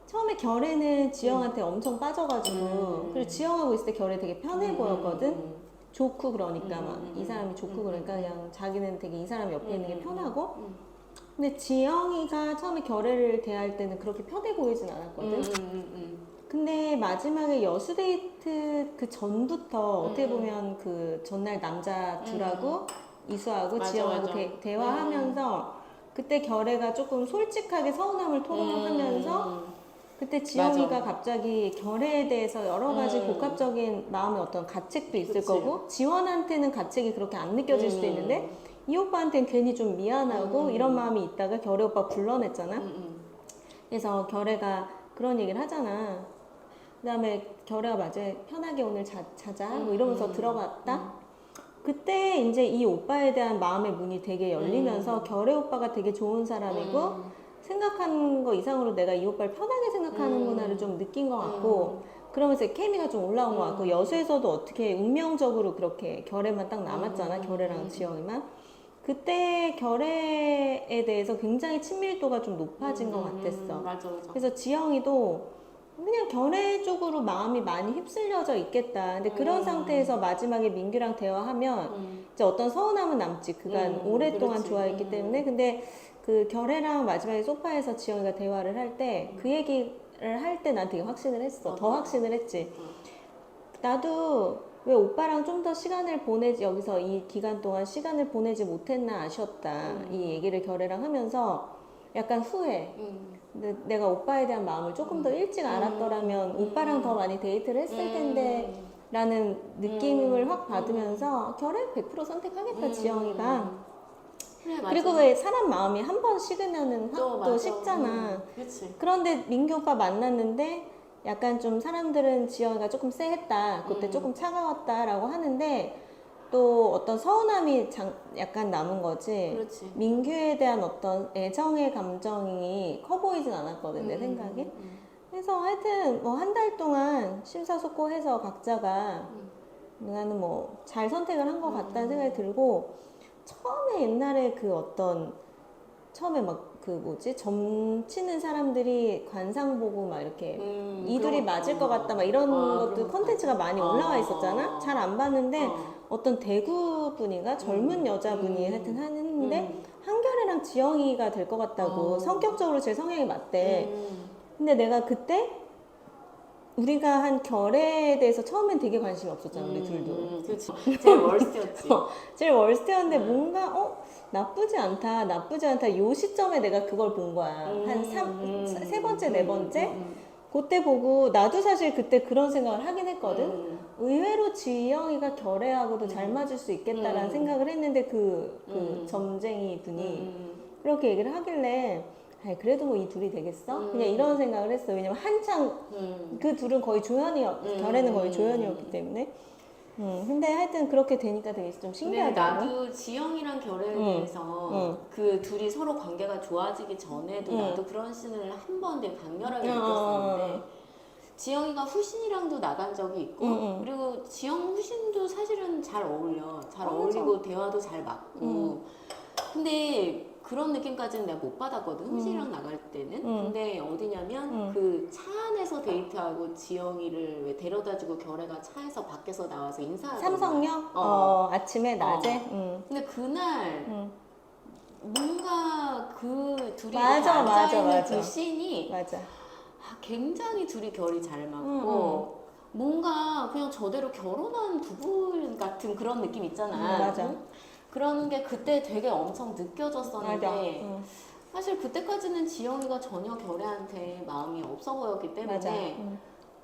처음에 결에는 지영한테 엄청 빠져가지고 그리고 지영하고 있을 때 결에 되게 편해 보였거든. 좋고 그러니까 막 이 사람이 좋고 그러니까 그냥 자기는 되게 이 사람 옆에 있는 게 편하고 근데 지영이가 처음에 결애를 대할 때는 그렇게 편해 보이진 않았거든. 근데 마지막에 여수 데이트 그 전부터 어떻게 보면 그 전날 남자 둘하고 이수하고 지영하고 대화하면서 그때 결애가 조금 솔직하게 서운함을 토로하면서 그때 지영이가 갑자기 결애에 대해서 여러 가지 복합적인 마음의 어떤 가책도 있을 거고 지원한테는 가책이 그렇게 안 느껴질 수도 있는데 이 오빠한테는 괜히 좀 미안하고 이런 마음이 있다가 결애 오빠 불러냈잖아. 그래서 결애가 그런 얘기를 하잖아. 그다음에 결애가 맞아 편하게 오늘 자자 뭐 이러면서 들어갔다. 그때 이제 이 오빠에 대한 마음의 문이 되게 열리면서 결애 오빠가 되게 좋은 사람이고 생각한 거 이상으로 내가 이 오빠를 편하게 생각하는구나를 좀 느낀 것 같고 그러면서 케미가 좀 올라온 것 같고 여수에서도 어떻게 운명적으로 그렇게 결애만 딱 남았잖아. 결애랑 지영이만. 그때 결애에 대해서 굉장히 친밀도가 좀 높아진 것 같았어.
맞아.
그래서 지영이도 그냥 결애 쪽으로 마음이 많이 휩쓸려져 있겠다. 근데 그런 상태에서 마지막에 민규랑 대화하면 이제 어떤 서운함은 남지. 그간 오랫동안
그렇지.
좋아했기 때문에. 근데 그 결애랑 마지막에 소파에서 지영이가 대화를 할 때 그 얘기를 할 때 난 되게 확신을 했어. 더 확신을 했지. 나도 왜 오빠랑 좀 더 시간을 보내지, 여기서 이 기간 동안 시간을 보내지 못했나 아쉬웠다. 이 얘기를 결애랑 하면서 약간 후회. 근데 내가 오빠에 대한 마음을 조금 더 일찍 알았더라면 오빠랑 더 많이 데이트를 했을 텐데 라는 느낌을 확 받으면서 결애 100% 선택하겠다, 지영이가.
그래, 맞아.
그리고 왜 사람 마음이 한 번 식으면은 확 또 식잖아.
그치.
그런데 민규 오빠 만났는데 약간 좀 사람들은 지영이가 조금 쎄했다. 그때 조금 차가웠다라고 하는데 또 어떤 서운함이 약간 남은 거지.
그렇지.
민규에 대한 어떤 애정의 감정이 커 보이진 않았거든, 내 생각에. 그래서 하여튼 뭐 한 달 동안 심사숙고해서 각자가 나는 뭐 잘 선택을 한 것 같다는 생각이 들고 처음에 옛날에 그 어떤 처음에 막 그 뭐지 점치는 사람들이 관상 보고 막 이렇게 이 둘이 맞을 것 같다 막 이런 것도 컨텐츠가 많이 올라와 있었잖아. 잘 안 봤는데 어떤 대구 분인가 젊은 여자분이 하여튼 하는데 한결이랑 지영이가 될 것 같다고 성격적으로 제 성향이 맞대. 근데 내가 그때 우리가 한 결애에 대해서 처음엔 되게 관심이 없었잖아, 우리 둘도.
그치. 제일 월스트였지.
제일 월스트였는데 뭔가 나쁘지 않다 요 시점에 내가 그걸 본 거야. 한 세 번째 네 번째 그때 보고 나도 사실 그때 그런 생각을 하긴 했거든. 의외로 지영이가 결애하고도 잘 맞을 수 있겠다라는 생각을 했는데 그 점쟁이 분이 그렇게 얘기를 하길래 아이, 그래도 뭐 이 둘이 되겠어? 그냥 이런 생각을 했어. 왜냐면 한창 그 둘은 거의 결애는 거의 조연이었기 때문에. 근데 하여튼 그렇게 되니까 되게 좀
근데
신기하더라고.
나도 지영이랑 결애에 대해서 그 둘이 서로 관계가 좋아지기 전에도 나도 그런 씬을 한 번 되게 강렬하게 느꼈었는데 지영이가 후신이랑도 나간 적이 있고 그리고 지영 후신도 사실은 잘 어울려. 잘 어울리고 대화도 잘 맞고 근데 그런 느낌까지는 내가 못 받았거든. 후신이랑 나갈 때는. 근데 어디냐면 그 차 안에서 데이트하고 지영이를 왜 데려다주고 결애가 차에서 밖에서 나와서 인사하고
삼성역? 아침에 낮에?
근데 그날 뭔가 그 둘이
맞아,
이렇게 앉아있는
맞아.
그 씬이
맞아.
굉장히 둘이 결이 잘 맞고 뭔가 그냥 저대로 결혼한 부부 같은 그런 느낌 있잖아.
맞아.
그런 게 그때 되게 엄청 느껴졌었는데
맞아.
사실 그때까지는 지영이가 전혀 결애한테 마음이 없어 보였기 때문에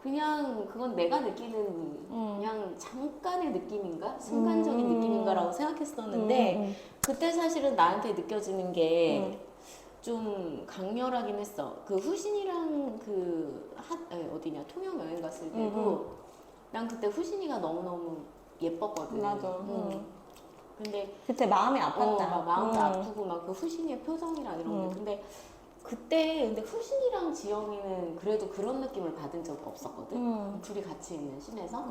그냥 그건 내가 느끼는 그냥 잠깐의 느낌인가? 순간적인 느낌인가라고 생각했었는데 그때 사실은 나한테 느껴지는 게 좀 강렬하긴 했어. 그 후신이랑 어디냐 통영 여행 갔을 때도 난 그때 후신이가 너무너무 예뻤거든.
맞아.
근데
그때 마음이 아팠다.
막 마음도 아프고 막 그 후신이의 표정이랑 이런 게 근데 근데 후신이랑 지영이는 그래도 그런 느낌을 받은 적이 없었거든. 둘이 같이 있는 씬에서.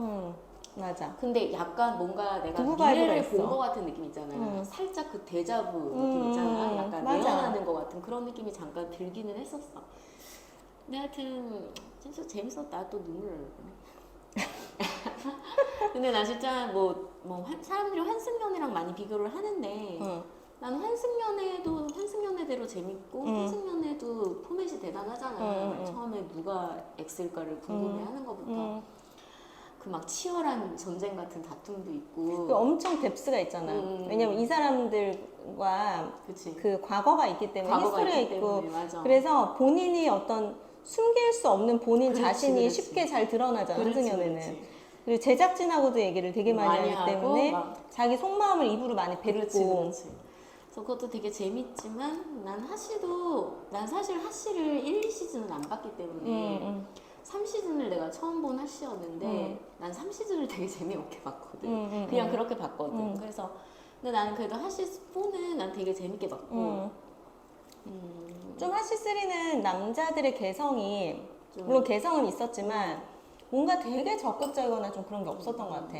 맞아.
근데 약간 뭔가 내가
부부 바이브가
미래를
있어.
본 것 같은 느낌 있잖아요. 살짝 그 데자부 느낌 있잖아. 약간
맞아.
예언하는 것 같은 그런 느낌이 잠깐 들기는 했었어. 근데 하여튼 진짜 재밌었다. 또 눈물 나네. 근데 나 진짜 사람들이 환승연애랑 많이 비교를 하는데 나는 환승연애대로 재밌고 환승연애도 포맷이 대단하잖아. 처음에 누가 X일까를 궁금해하는 것부터 그 막 치열한 전쟁 같은 다툼도 있고
그 엄청 뎁스가 있잖아. 왜냐면 이 사람들과
그치.
그 과거가 있기 때문에
과거가
히스토리가
있기
있고
때문에, 맞아.
그래서 본인이 어떤 숨길 수 없는 본인
그렇지,
자신이
그렇지.
쉽게 잘 드러나잖아.
그렇지,
환승연애는.
그렇지.
그리고 제작진하고도 얘기를 되게 많이 하기
하고
때문에
막
자기 속마음을 입으로 많이 뱉고
그렇지. 그래서 그것도 되게 재밌지만 난 사실 하씨를 1, 2시즌은 안 봤기 때문에 3시즌을 내가 처음 본 하씨였는데 난 3시즌을 되게 재미없게 봤거든. 그냥
음.
그렇게 봤거든. 그래서 근데 나는 그래도 하씨 4는 난 되게 재밌게 봤고
좀 하시3는 남자들의 개성이
좀-
물론 개성은 있었지만 뭔가 되게 적극적이거나 좀 그런 게 없었던 것 같아.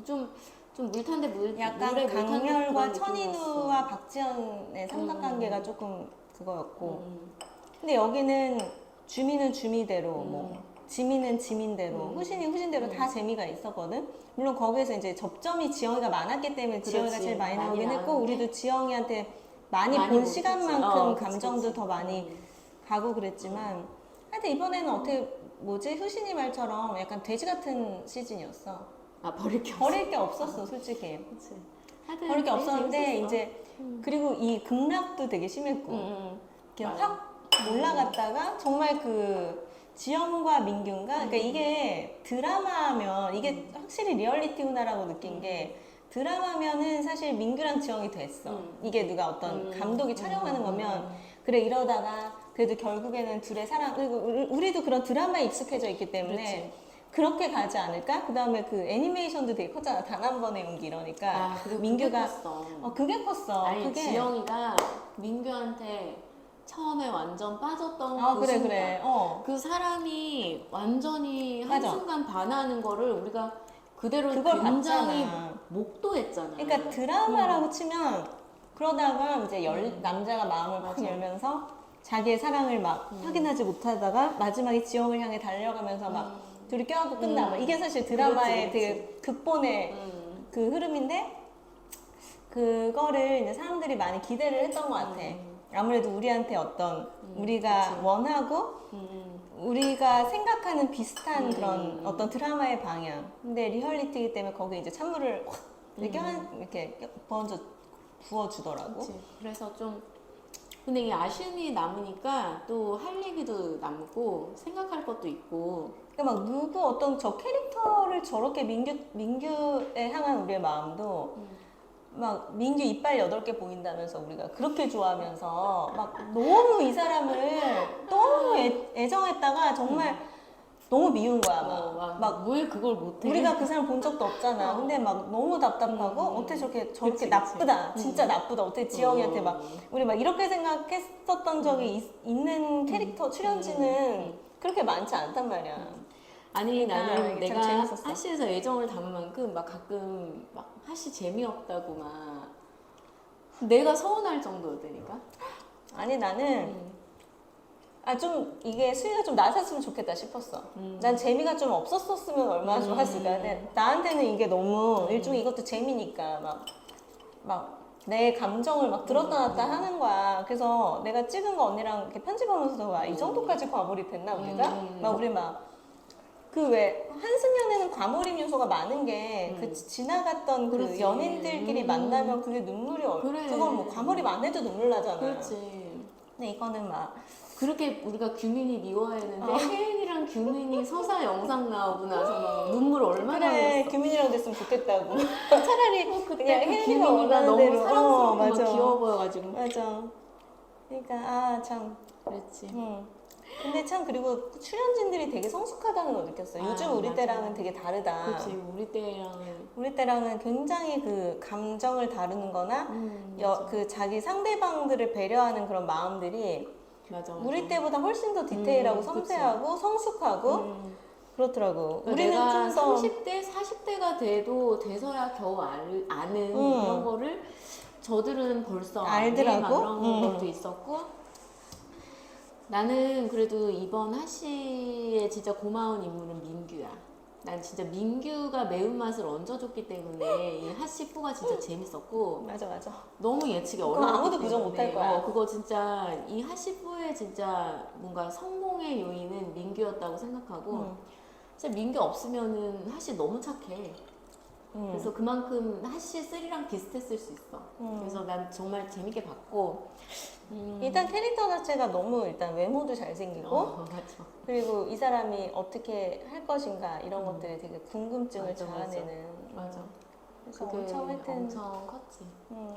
좀 물탄 대
약간
물에 물탄 듯
강렬과
그런
천인우와
느낌이었어.
박지현의 삼각관계가 조금 그거였고
음.
근데 여기는 주미는 주미대로 뭐 지민은 지민대로 후신이 후신대로 다 재미가 있었거든. 물론 거기에서 이제 접점이 지영이가 많았기 때문에 지영이가
그렇지.
제일 많이
많이
나오긴 했고
나오는데?
우리도 지영이한테 많이
많이
본
못했지.
시간만큼
그치,
감정도
그치.
더 많이 가고 그랬지만 하여튼 이번에는 어떻게 뭐지 후신이 말처럼 약간 돼지 같은 시즌이었어.
아 버릴 게 없어.
버릴 게 없었어 솔직히.
그치. 하여튼
버릴 게
되게
없었는데
재밌었어.
이제 그리고 이 극락도 되게 심했고 그냥
맞아.
확 올라갔다가 정말 그 지영과 민규인가 그러니까 이게 드라마면 이게 확실히 리얼리티구나라고 느낀 게 드라마면은 사실 민규랑 지영이 됐어. 이게 누가 어떤 감독이 촬영하는 거면 그래 이러다가 그래도 결국에는 둘의 사랑 그리고 우리도 그런 드라마에 익숙해져 있기 때문에 그렇게 가지 않을까? 그 다음에 그 애니메이션도 되게 컸잖아. 단 한 번의 용기 이러니까.
아, 그리고
민규가.
그게 컸어.
그게 컸어.
아니,
그게.
지영이가 민규한테 처음에 완전 빠졌던 그
그래,
순간.
그래.
그 사람이 완전히
맞아.
한순간 반하는 거를 우리가 그대로
그걸
굉장히
봤잖아.
목도했잖아.
그러니까 드라마라고 치면 그러다가 이제 남자가 마음을 확
맞아.
열면서 자기의 사랑을 막 확인하지 못하다가 마지막에 지영을 향해 달려가면서 막 둘이 껴안고 끝나. 막 이게 사실 드라마의
그렇지,
되게 극본의 그 흐름인데 그거를 이제 사람들이 많이 기대를 했던 것 같아. 아무래도 우리한테 어떤 우리가
그치.
원하고 우리가 생각하는 비슷한 그런 어떤 드라마의 방향. 근데 리얼리티이기 때문에 거기에 이제 찬물을 확 이렇게 이렇게 부어주더라고.
그치. 그래서 좀 근데 이 아쉬움이 남으니까 또 할 얘기도 남고 생각할 것도 있고
그러니까 막 누구 어떤 저 캐릭터를 저렇게 민규에 향한 우리의 마음도 막 민규 이빨 8개 보인다면서 우리가 그렇게 좋아하면서 막 너무 이 사람을 너무 애정했다가 정말 너무 미운 거야 막
왜 그걸 못해?
우리가 그 사람 본 적도 없잖아. 근데 막 너무 답답하고 어떻게 저렇게
그치.
나쁘다. 진짜 나쁘다. 어떻게 지영이한테 막 우리 막 이렇게 생각했었던 적이 있는 캐릭터 출연진은 그렇게 많지 않단 말이야.
아니
그러니까
나는
이게 참
내가
재밌었어.
하씨에서 애정을 담은 만큼 막 가끔 막 하씨 재미없다고 막 내가 서운할 정도였다니까.
아니 나는 좀 이게 수위가 좀 낮았으면 좋겠다 싶었어. 난 재미가 좀 없었으면 얼마나 좋았을까. 근데 나한테는 이게 너무 일종의 이것도 재미니까 막 내 감정을 막 들었다 놨다 하는 거야. 그래서 내가 찍은 거 언니랑 이렇게 편집하면서도 와, 이 정도까지 과몰입했나 우리가? 막 우리 막 그 왜 한승연애는 과몰입 요소가 많은 게 그 지나갔던 그
그렇지.
연인들끼리 만나면 그게
그래.
그건 뭐 과몰입 안 해도 눈물 나잖아.
그렇지.
근데 이거는 막
그렇게 우리가 규민이 미워했는데 혜은이랑 규민이 서사 영상 나오고 나서 막 눈물 얼마나
그래
흘렸어.
규민이랑 됐으면 좋겠다고. 차라리
그때
그냥
그
혜은이가
규민이가
원하는
너무
대로.
사랑스럽고 막
맞아.
귀여워 보여가지고.
맞아. 그러니까 참.
그랬지.
근데 참 그리고 출연진들이 되게 성숙하다는 걸 느꼈어요. 요즘 우리
맞아.
때랑은 되게 다르다.
그렇지. 우리 때랑은
우리 때랑은 굉장히 그 감정을 다루는 거나 그 자기 상대방들을 배려하는 그런 마음들이
맞아.
우리 때보다 훨씬 더 디테일하고
그치.
섬세하고 성숙하고 그렇더라고.
그러니까
우리는
내가
좀 더
30대, 40대가 돼도 돼서야 겨우 아는 그런 거를 저들은 벌써
알더라고.
막 그런 것도 있었고 나는 그래도 이번 하씨의 진짜 고마운 인물은 민규야. 난 진짜 민규가 매운맛을 얹어줬기 때문에 이 하씨 4가 진짜 재밌었고
맞아.
너무 예측이
그거
어려웠기
아무도 부정
때문에
못할 거야.
그거 진짜 이 하씨 4의 진짜 뭔가 성공의 요인은 민규였다고 생각하고 진짜 민규 없으면은 하씨 너무 착해. 그래서 그만큼 하씨 3랑 비슷했을 수 있어. 그래서 난 정말 재밌게 봤고
일단 캐릭터 자체가 너무 일단 외모도 잘생기고
맞아.
그리고 이 사람이 어떻게 할 것인가 이런 것들에 되게 궁금증을
맞아,
자아내는.
맞아.
그래서
그게
엄청 하여튼
엄청 컸지.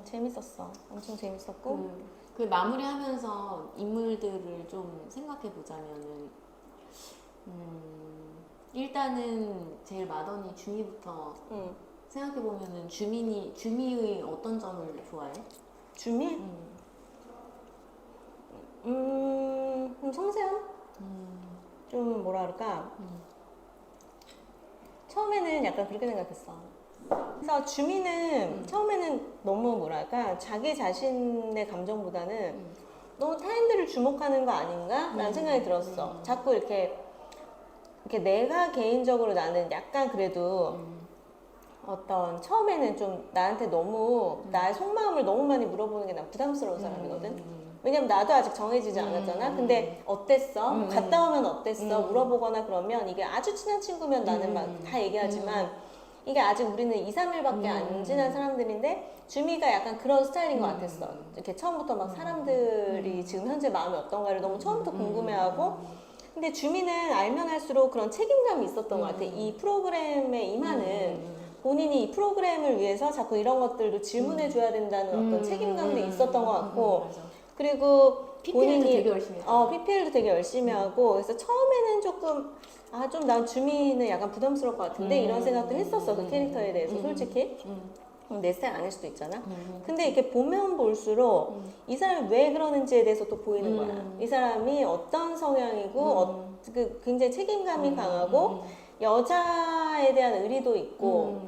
재밌었어. 엄청 재밌었고.
그 마무리하면서 인물들을 좀 생각해 보자면은 일단은 제일 맏언니 주미부터 생각해보면은 주미의 어떤 점을 좋아해?
주미? 섬세함? 좀 뭐라 그럴까? 처음에는 약간 그렇게 생각했어. 그래서 주미는 처음에는 너무 뭐랄까 자기 자신의 감정보다는 너무 타인들을 주목하는 거 아닌가? 라는 생각이 들었어. 자꾸 이렇게 내가 개인적으로 나는 약간 그래도 어떤 처음에는 좀 나한테 너무 나의 속마음을 너무 많이 물어보는 게 난 부담스러운 사람이거든. 왜냐면 나도 아직 정해지지 않았잖아. 근데 어땠어? 갔다 오면 어땠어? 물어보거나 그러면 이게 아주 친한 친구면 나는 막 다 얘기하지만 이게 아직 우리는 2, 3일밖에 안 지난 사람들인데 주미가 약간 그런 스타일인 것 같았어. 이렇게 처음부터 막 사람들이 지금 현재 마음이 어떤가를 너무 처음부터 궁금해하고 근데 주미는 알면 할수록 그런 책임감이 있었던 것 같아. 이 프로그램에 임하는 본인이 이 프로그램을 위해서 자꾸 이런 것들도 질문해 줘야 된다는 어떤 책임감도 있었던 것 같고 그리고
PPL도 되게 열심히 했잖아.
PPL도 되게 열심히 하고 그래서 처음에는 조금 좀 난 주미는 약간 부담스러울 것 같은데 이런 생각도 했었어. 그 캐릭터에 대해서 솔직히 내 스타일 아닐 수도 있잖아. 근데 이렇게 보면 볼수록 이 사람이 왜 그러는지에 대해서 또 보이는 거야. 이 사람이 어떤 성향이고 굉장히 책임감이 강하고 여자에 대한 의리도 있고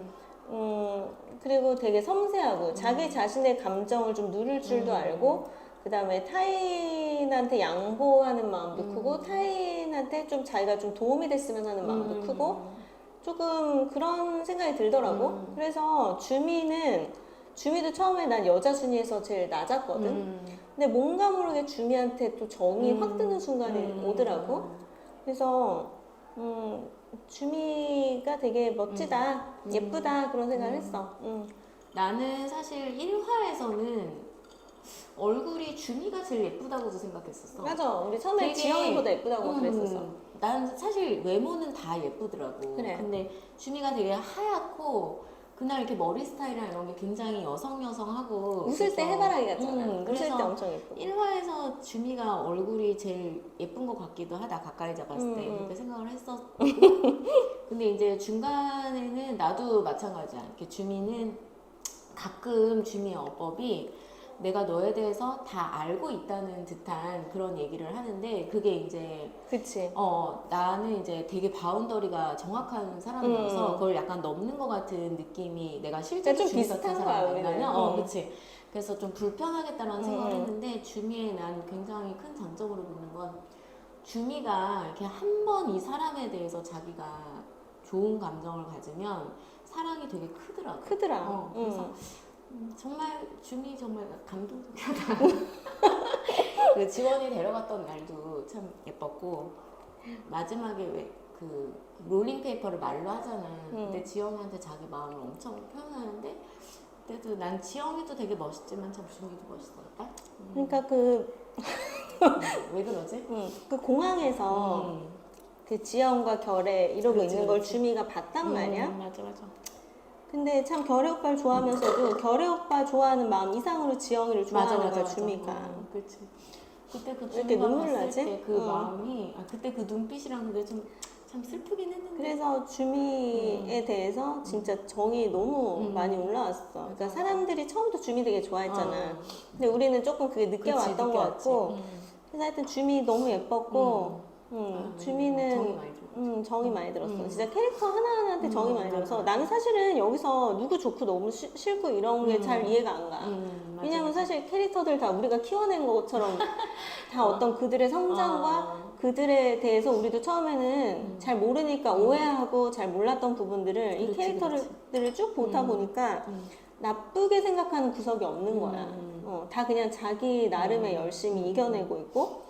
그리고 되게 섬세하고 자기 자신의 감정을 좀 누를 줄도 알고 그 다음에 타인한테 양보하는 마음도 크고 타인한테 좀 자기가 좀 도움이 됐으면 하는 마음도 크고 조금 그런 생각이 들더라고. 그래서 주미도 처음에 난 여자 순위에서 제일 낮았거든. 근데 뭔가 모르게 주미한테 또 정이 확 드는 순간이 오더라고. 그래서 주미가 되게 멋지다, 예쁘다 그런 생각을 했어.
나는 사실 1화에서는 얼굴이 주미가 제일 예쁘다고도 생각했었어.
맞아. 우리 처음에 지영이보다 예쁘다고 그랬었어.
난 사실 외모는 다 예쁘더라고.
그래.
근데 주미가 되게 하얗고 그날 이렇게 머리 스타일이랑 이런 게 굉장히 여성하고
웃을 때 해바라기 같잖아. 웃을
그래서
때 엄청 예쁘고.
1화에서 주미가 얼굴이 제일 예쁜 것 같기도 하다. 가까이 잡았을 때 그렇게 생각을 했었고 근데 이제 중간에는 나도 마찬가지야. 이렇게 주미는 가끔 주미의 어법이 내가 너에 대해서 다 알고 있다는 듯한 그런 얘기를 하는데 그게 이제
그치.
나는 이제 되게 바운더리가 정확한 사람이어서 그걸 약간 넘는 것 같은 느낌이 내가 실제로
좀
주미 같은
비슷한
사람
거야,
만나면 그치. 그래서 좀 불편하겠다라는 생각을 했는데 주미의 난 굉장히 큰 장점으로 보는 건 주미가 이렇게 한 번 이 사람에 대해서 자기가 좋은 감정을 가지면 사랑이 되게 크더라고.
크더라.
그래서 정말 주미 정말 감동적이다. 그 지원이 데려갔던 날도 참 예뻤고 마지막에 왜 그 롤링페이퍼를 말로 하잖아. 근데 지영이한테 자기 마음을 엄청 표현하는데 그때도 난 지영이도 되게 멋있지만 참 주미도 멋있었다.
그러니까
왜 그러지?
그 공항에서 그 지영과 결애 이러고
그렇지,
있는 걸
그렇지.
주미가 봤단 말이야.
맞아.
근데 참 결애 오빠를 좋아하면서도 결애 오빠 좋아하는 마음 이상으로 지영이를 좋아하는 거야, 주미가.
그렇지. 그때 그
이렇게
주미가
눈물
봤을
나지?
때 그 마음이 그때 그 눈빛이랑 근데 참 슬프긴 했는데.
그래서 주미에 대해서 진짜 정이 너무 많이 올라왔어. 그러니까 사람들이 처음부터 주미 되게 좋아했잖아. 근데 우리는 조금 그게 늦게
그치,
왔던
늦게
것
왔지.
같고. 그래서 하여튼 주미 너무 예뻤고, 주미는
정이 많이 들었지.
정이 많이 들었어. 진짜 캐릭터 하나하나한테 정이 많이 들어서 나는 사실은 여기서 누구 좋고 너무 싫고 이런 게 잘 이해가 안 가. 왜냐면 사실 캐릭터들 다 우리가 키워낸 것처럼 다 어떤 그들의 성장과 그들에 대해서 우리도 처음에는 잘 모르니까 오해하고 잘 몰랐던 부분들을 이 캐릭터들을 쭉 보다 보니까 나쁘게 생각하는 구석이 없는 거야. 다 그냥 자기 나름의 열심히 이겨내고 있고.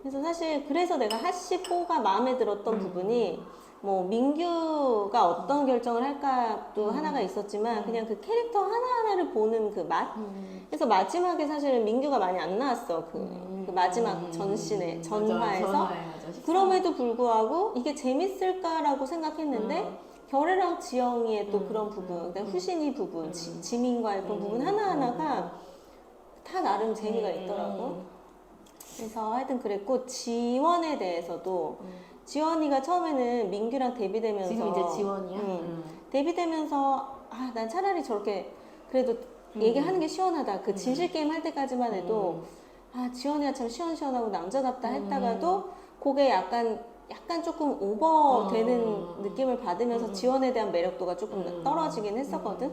그래서 사실 그래서 내가 하시뽀가 마음에 들었던 부분이 뭐 민규가 어떤 결정을 할까도 하나가 있었지만 그냥 그 캐릭터 하나하나를 보는 그 맛. 그래서 마지막에 사실은 민규가 많이 안 나왔어. 그 마지막 전화에서.
맞아.
그럼에도 불구하고 이게 재밌을까라고 생각했는데 결애랑 지영이의 또 그런 부분, 그러니까 후신이 부분, 지민과의 그런 부분 하나하나가 다 나름 재미가 있더라고. 그래서 하여튼 그랬고, 지원에 대해서도 지원이가 처음에는 민규랑 데뷔되면서
지금 이제 지원이야?
데뷔되면서 난 차라리 저렇게 그래도 얘기하는 게 시원하다. 그 진실 게임 할 때까지만 해도 지원이가 참 시원시원하고 남자답다 했다가도 그게 약간 조금 오버되는 느낌을 받으면서 지원에 대한 매력도가 조금 떨어지긴 했었거든.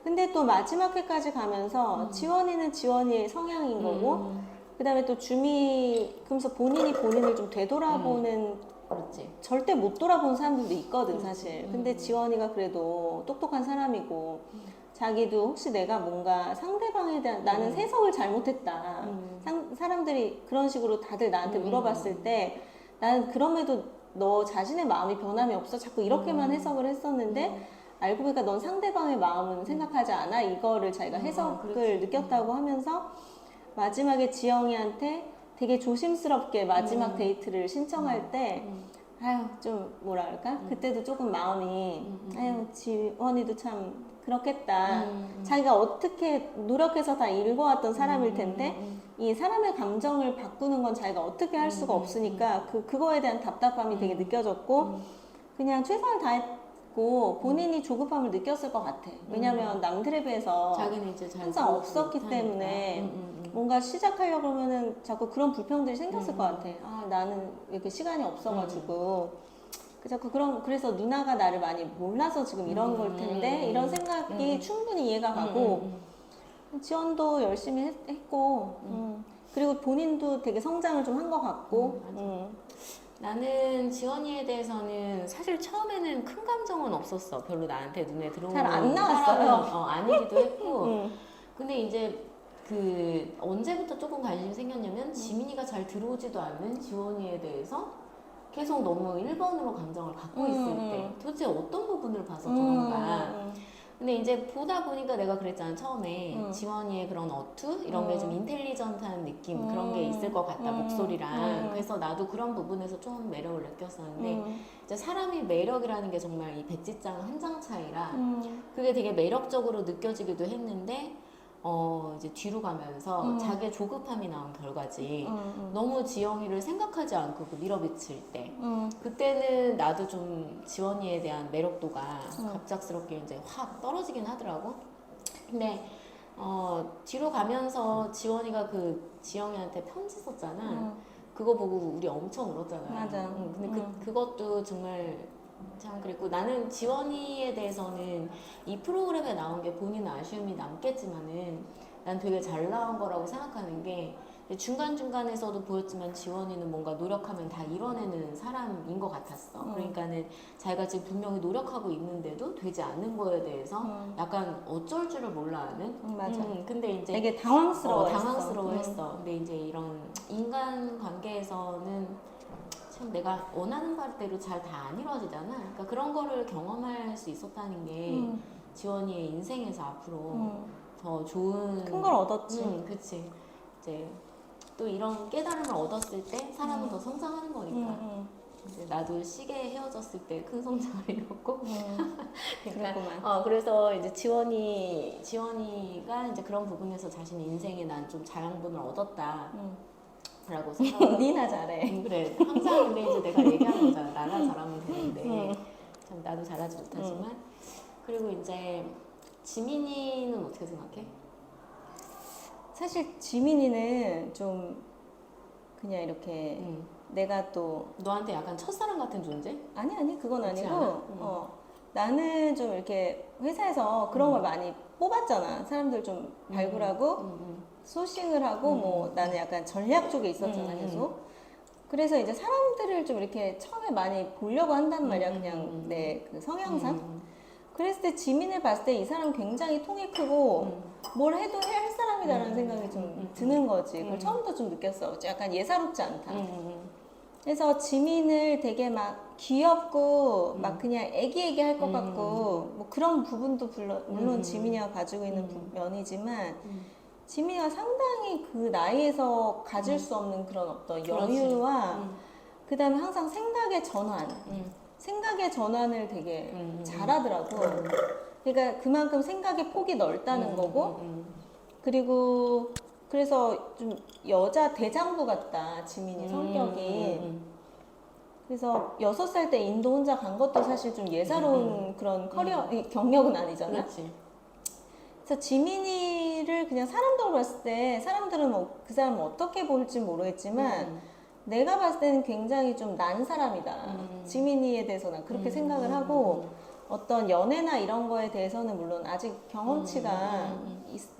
근데 또 마지막 회까지 가면서 지원이는 지원이의 성향인 거고, 그 다음에 또 그러면서 본인이 본인을 좀 되돌아보는,
그렇지.
절대 못 돌아보는 사람들도 있거든, 사실. 근데 지원이가 그래도 똑똑한 사람이고, 자기도 혹시 내가 뭔가 상대방에 대한, 나는 해석을 잘못했다. 사람들이 그런 식으로 다들 나한테 물어봤을 때, 나는 그럼에도 너 자신의 마음이 변함이 없어. 자꾸 이렇게만 해석을 했었는데, 알고 보니까 넌 상대방의 마음은 생각하지 않아. 이거를 자기가 해석을 느꼈다고 하면서, 마지막에 지영이한테 되게 조심스럽게 마지막 데이트를 신청할 때, 좀 뭐랄까? 그때도 조금 마음이, 지원이도 참 그렇겠다. 자기가 어떻게 노력해서 다 읽어왔던 사람일 텐데, 이 사람의 감정을 바꾸는 건 자기가 어떻게 할 수가 없으니까, 그거에 대한 답답함이 되게 느껴졌고, 그냥 최선을 다했고, 본인이 조급함을 느꼈을 것 같아. 왜냐면 남들에 비해서
자기는 이제 잘
항상 없었기 때문에, 뭔가 시작하려고 그러면은 자꾸 그런 불평들이 생겼을 것 같아. 나는 왜 이렇게 시간이 없어가지고. 그래서 누나가 나를 많이 몰라서 지금 이런 걸 텐데, 이런 생각이 충분히 이해가 가고, 지원도 열심히 했고, 그리고 본인도 되게 성장을 좀 한 것 같고,
나는 지원이에 대해서는 사실 처음에는 큰 감정은 없었어. 별로 나한테 눈에 들어오는
잘 안 나왔어요.
아니기도 했고. 근데 이제 언제부터 조금 관심이 생겼냐면 지민이가 잘 들어오지도 않는 지원이에 대해서 계속 너무 1번으로 감정을 갖고 있을 때 도대체 어떤 부분을 봐서 그런가. 근데 이제 보다 보니까 내가 그랬잖아, 처음에. 지원이의 그런 어투? 이런 게 좀 인텔리전트한 느낌, 그런 게 있을 것 같다, 목소리랑. 그래서 나도 그런 부분에서 좀 매력을 느꼈었는데, 이제 사람이 매력이라는 게 정말 이 백지장 한 장 차이라, 그게 되게 매력적으로 느껴지기도 했는데, 이제 뒤로 가면서 자기의 조급함이 나온 결과지. 너무 지영이를 생각하지 않고 밀어붙일 때. 그때는 나도 좀 지원이에 대한 매력도가 갑작스럽게 이제 확 떨어지긴 하더라고. 근데, 뒤로 가면서 지원이가 지영이한테 편지 썼잖아. 그거 보고 우리 엄청 울었잖아.
맞아.
근데 그것도 정말 참 그랬고, 나는 지원이에 대해서는 이 프로그램에 나온 게 본인은 아쉬움이 남겠지만은 난 되게 잘 나온 거라고 생각하는 게, 중간중간에서도 보였지만 지원이는 뭔가 노력하면 다 이뤄내는 사람인 것 같았어. 그러니까는 자기가 지금 분명히 노력하고 있는데도 되지 않는 거에 대해서 약간 어쩔 줄을 몰라하는.
맞아.
근데 이제
되게 당황스러워했어.
당황스러워했어. 근데 이제 이런 인간 관계에서는 참 내가 원하는 바대로 잘 다 안 이루어지잖아. 그러니까 그런 거를 경험할 수 있었다는 게 지원이의 인생에서 앞으로 더 좋은
큰 걸 얻었지.
그치. 이제 또 이런 깨달음을 얻었을 때 사람은 더 성장하는 거니까. 이제 나도 시계에 헤어졌을 때 큰 성장을 이뤘고.
그랬구만.
그래서 이제 지원이가 이제 그런 부분에서 자신의 인생에 난 좀 자양분을 얻었다. 라고 생각하고.
니나 잘해.
그래. 항상 근데 이제 내가 얘기하는 거잖아. 나나 잘하면 되는데. 참 나도 잘하지 못하지만. 그리고 이제 지민이는 어떻게 생각해?
사실 지민이는 좀 그냥 이렇게 내가 또
너한테 약간 첫사랑 같은 존재?
아니 그건
그렇지
아니고 나는 좀 이렇게 회사에서 그런 걸 많이 뽑았잖아. 사람들 좀 발굴하고 소싱을 하고 뭐 나는 약간 전략 쪽에 있었잖아 계속. 그래서 이제 사람들을 좀 이렇게 처음에 많이 보려고 한단 말이야. 그냥 내 그 성향상. 그랬을 때 지민을 봤을 때 이 사람 굉장히 통이 크고 뭘 해도 해야 할 사람이다라는 생각이 좀 드는 거지. 그걸 처음부터 좀 느꼈어. 약간 예사롭지 않다. 그래서 지민을 되게 막 귀엽고 막 그냥 애기애기 할 것 같고 뭐 그런 부분도 물론 지민이가 가지고 있는 면이지만 지민이가 상당히 그 나이에서 가질 수 없는 그런 어떤 여유와 그 다음에 항상 생각의 전환을 되게 잘하더라고. 그러니까 그만큼 생각의 폭이 넓다는 거고, 그리고 그래서 좀 여자 대장부 같다, 지민이 성격이. 그래서 6살 때 인도 혼자 간 것도 사실 좀 예사로운 그런 커리어, 경력은 아니잖아.
그렇지.
그래서 지민이를 그냥 사람들로 봤을 때 사람들은 뭐 그 사람을 어떻게 볼지 모르겠지만 내가 봤을 때는 굉장히 좀 난 사람이다. 지민이에 대해서 난 그렇게 생각을 하고 어떤 연애나 이런 거에 대해서는 물론 아직 경험치가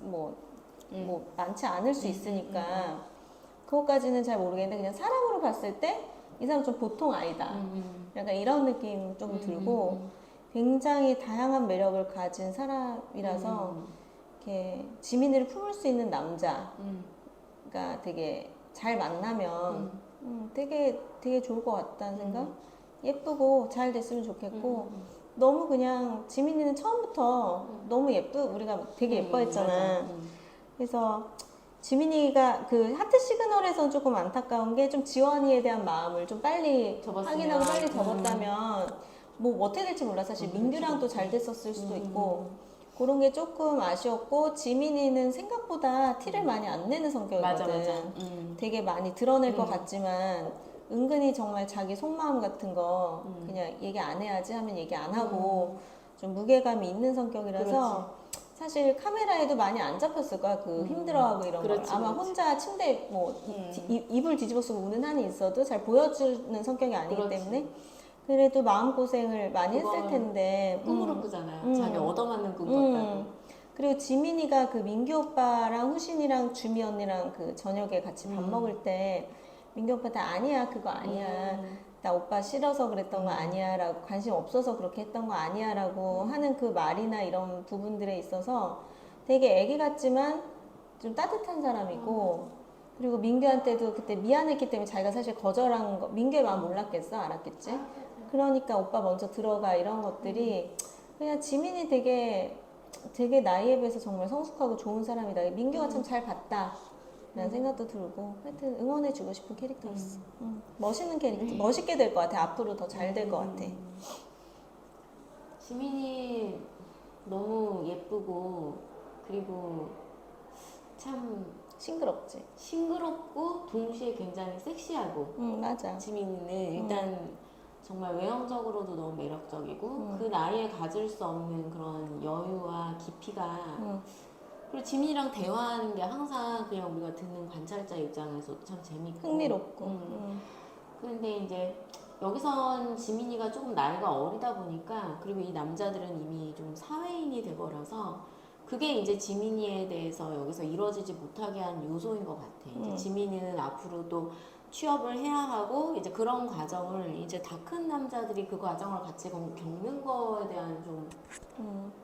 뭐 많지 않을 수 있으니까 그것까지는 잘 모르겠는데 그냥 사람으로 봤을 때 이 사람 좀 보통 아니다. 약간 이런 느낌 좀 들고 굉장히 다양한 매력을 가진 사람이라서 이렇게 지민이를 품을 수 있는 남자가 되게 잘 만나면 되게 좋을 것 같다는 생각? 예쁘고 잘 됐으면 좋겠고 너무 그냥 지민이는 처음부터 너무 우리가 되게 예뻐했잖아. 그래서 지민이가 그 하트 시그널에서 조금 안타까운 게 좀 지원이에 대한 마음을 좀 빨리 확인하고 빨리 접었다면 뭐 어떻게 될지 몰라. 사실 민규랑도 잘 됐었을 수도 있고 그런 게 조금 아쉬웠고 지민이는 생각보다 티를 많이 안 내는 성격이거든.
맞아.
되게 많이 드러낼 것 같지만 은근히 정말 자기 속마음 같은 거 그냥 얘기 안 해야지 하면 얘기 안 하고 좀 무게감이 있는 성격이라서 사실 카메라에도 많이 안 잡혔을 거야. 그 힘들어하고 이런 걸. 아마 혼자 침대에 뭐 이불 뒤집어 쓰고 우는 한이 있어도 잘 보여주는 성격이 아니기 때문에 그래도 마음고생을 많이 했을 텐데
꿈으로 꾸잖아요. 자기 얻어맞는 꿈 같다고.
그리고 지민이가 그 민규 오빠랑 후신이랑 주미 언니랑 그 저녁에 같이 밥 먹을 때 민규 오빠한테 아니야 그거 아니야 나 오빠 싫어서 그랬던 거 아니야 라고 관심 없어서 그렇게 했던 거 아니야 라고 하는 그 말이나 이런 부분들에 있어서 되게 애기 같지만 좀 따뜻한 사람이고 그리고 민규한테도 그때 미안했기 때문에 자기가 사실 거절한 거 민규의 마음 몰랐겠어? 알았겠지? 그러니까 오빠 먼저 들어가 이런 것들이 그냥 지민이 되게 나이에 비해서 정말 성숙하고 좋은 사람이다. 민규가 참 잘 봤다. 라는 생각도 들고 하여튼 응원해주고 싶은 캐릭터였어. 멋있는 캐릭터. 멋있게 될 것 같아. 앞으로 더 잘 될 것 같아.
지민이 너무 예쁘고 그리고 참
싱그럽지.
싱그럽고 동시에 굉장히 섹시하고
맞아.
지민이는 일단 정말 외형적으로도 너무 매력적이고 그 나이에 가질 수 없는 그런 여유와 깊이가 그리고 지민이랑 대화하는 게 항상 그냥 우리가 듣는 관찰자 입장에서 참 재밌고
흥미롭고.
그런데 이제 여기선 지민이가 조금 나이가 어리다 보니까 그리고 이 남자들은 이미 좀 사회인이 돼버려서 그게 이제 지민이에 대해서 여기서 이루어지지 못하게 한 요소인 것 같아. 이제 지민이는 앞으로 또 취업을 해야 하고 이제 그런 과정을 이제 다 큰 남자들이 그 과정을 같이 겪는 거에 대한 좀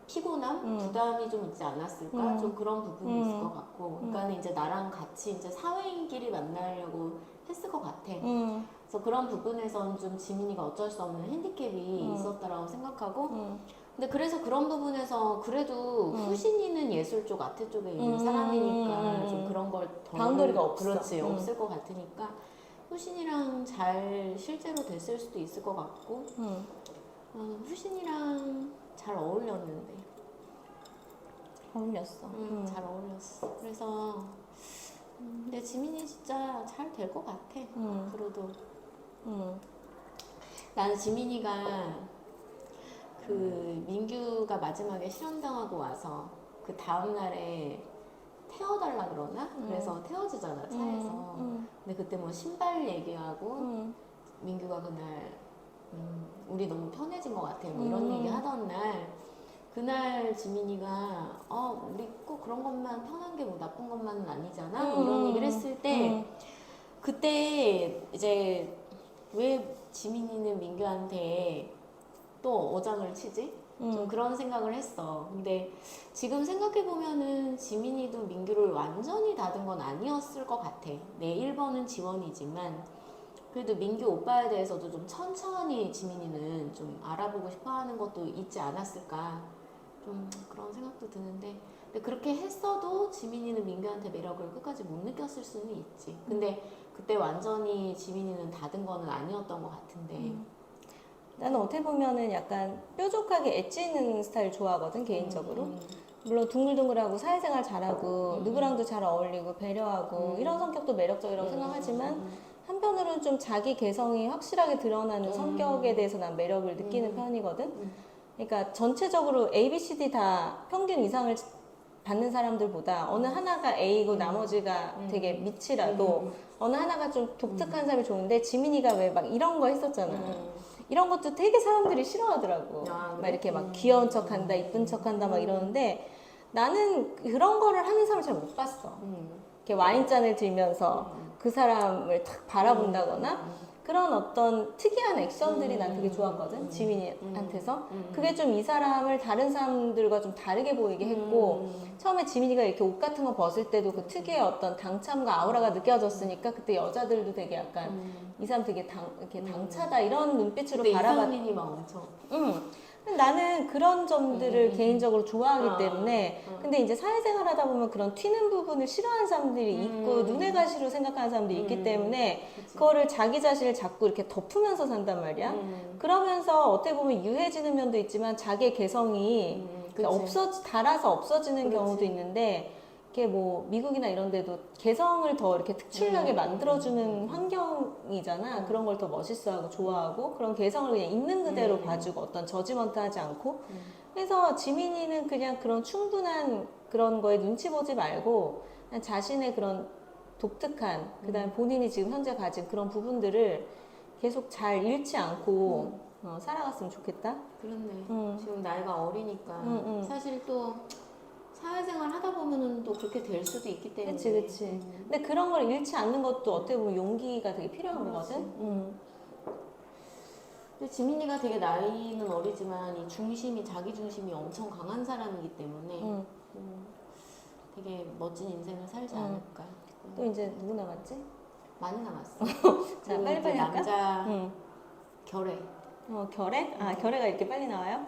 피곤함, 부담이 좀 있지 않았을까? 좀 그런 부분이 있을 것 같고, 그러니까 이제 나랑 같이 이제 사회인끼리 만나려고 했을 것 같아. 그래서 그런 부분에선 좀 지민이가 어쩔 수 없는 핸디캡이 있었다라고 생각하고, 근데 그래서 그런 부분에서 그래도 후신이는 예술 쪽, 아트 쪽에 있는 사람이니까 좀 그런 걸
바운더리가 없어.
그렇지, 없을 것 같으니까 후신이랑 잘 실제로 됐을 수도 있을 것 같고, 후신이랑 잘 어울렸는데.
어울렸어.
잘 어울렸어. 그래서 근데 지민이 진짜 잘 될 것 같아. 앞으로도. 나는 지민이가 그 민규가 마지막에 실현당하고 와서 그 다음날에 태워달라 그러나? 그래서 태워주잖아 차에서. 근데 그때 뭐 신발 얘기하고 민규가 그날 우리 너무 편해진 것 같아 뭐 이런 얘기 하던 날 그날 지민이가 우리 꼭 그런 것만 편한 게 뭐 나쁜 것만은 아니잖아 뭐 이런 얘기를 했을 때 그때 이제 왜 지민이는 민규한테 또 어장을 치지? 좀 그런 생각을 했어. 근데 지금 생각해보면은 지민이도 민규를 완전히 닫은 건 아니었을 것 같아. 내 1번은 지원이지만 그래도 민규 오빠에 대해서도 좀 천천히 지민이는 좀 알아보고 싶어 하는 것도 있지 않았을까. 좀 그런 생각도 드는데 근데 그렇게 했어도 지민이는 민규한테 매력을 끝까지 못 느꼈을 수는 있지. 근데 그때 완전히 지민이는 닫은 거는 아니었던 것 같은데
나는 어떻게 보면은 약간 뾰족하게 엣지 있는 스타일 좋아하거든 개인적으로. 물론 둥글둥글하고 사회생활 잘하고 누구랑도 잘 어울리고 배려하고 이런 성격도 매력적이라고 생각하지만 한편으로는 좀 자기 개성이 확실하게 드러나는 성격에 대해서 난 매력을 느끼는 편이거든. 그러니까 전체적으로 A, B, C, D 다 평균 이상을 받는 사람들보다 어느 하나가 A고 나머지가 되게 밑이라도 어느 하나가 좀 독특한 사람이 좋은데 지민이가 왜 막 이런 거 했었잖아. 이런 것도 되게 사람들이 싫어하더라고.
아, 그래?
막 이렇게 막 귀여운 척한다, 이쁜 척한다 막 이러는데 나는 그런 거를 하는 사람을 잘 못 봤어. 이렇게 와인잔을 들면서 그 사람을 탁 바라본다거나 그런 어떤 특이한 액션들이 난 되게 좋았거든. 지민이한테서. 그게 좀 이 사람을 다른 사람들과 좀 다르게 보이게 했고 처음에 지민이가 이렇게 옷 같은 거 벗을 때도 그 특유의 어떤 당참과 아우라가 느껴졌으니까 그때 여자들도 되게 약간 이 사람 되게 이렇게 당차다 이런 눈빛으로
근데
바라봤.
이상민이 막 엄청.
나는 그런 점들을 개인적으로 좋아하기 때문에 근데 이제 사회생활 하다 보면 그런 튀는 부분을 싫어하는 사람들이 있고 눈에 가시로 생각하는 사람들이 있기 때문에 그거를 자기 자신을 자꾸 이렇게 덮으면서 산단 말이야. 그러면서 어떻게 보면 유해지는 면도 있지만 자기의 개성이 달아서 없어지는 경우도 있는데 이게 뭐 미국이나 이런 데도 개성을 더 이렇게 특출나게 만들어주는 환경이잖아. 그런 걸 더 멋있어하고 좋아하고 그런 개성을 그냥 있는 그대로 봐주고 어떤 저지먼트하지 않고. 그래서 지민이는 그냥 그런 충분한 그런 거에 눈치 보지 말고 그냥 자신의 그런 독특한 그다음에 본인이 지금 현재 가진 그런 부분들을 계속 잘 잃지 않고 살아갔으면 좋겠다.
그렇네. 지금 나이가 어리니까 사실 또 사회생활 하다 보면은 또 그렇게 될 수도 있기 때문에.
그치. 근데 그런 걸 잃지 않는 것도 어떻게 보면 용기가 되게 필요한 거거든.
근데 지민이가 되게 나이는 어리지만 이 중심이 자기 중심이 엄청 강한 사람이기 때문에 되게 멋진 인생을 살지 않을까.
또 이제 누구 남았지?
많이 남았어.
자,
그리고
빨리빨리
이제
할까?
남자 결애.
결애? 아, 결애가 이렇게 빨리 나와요?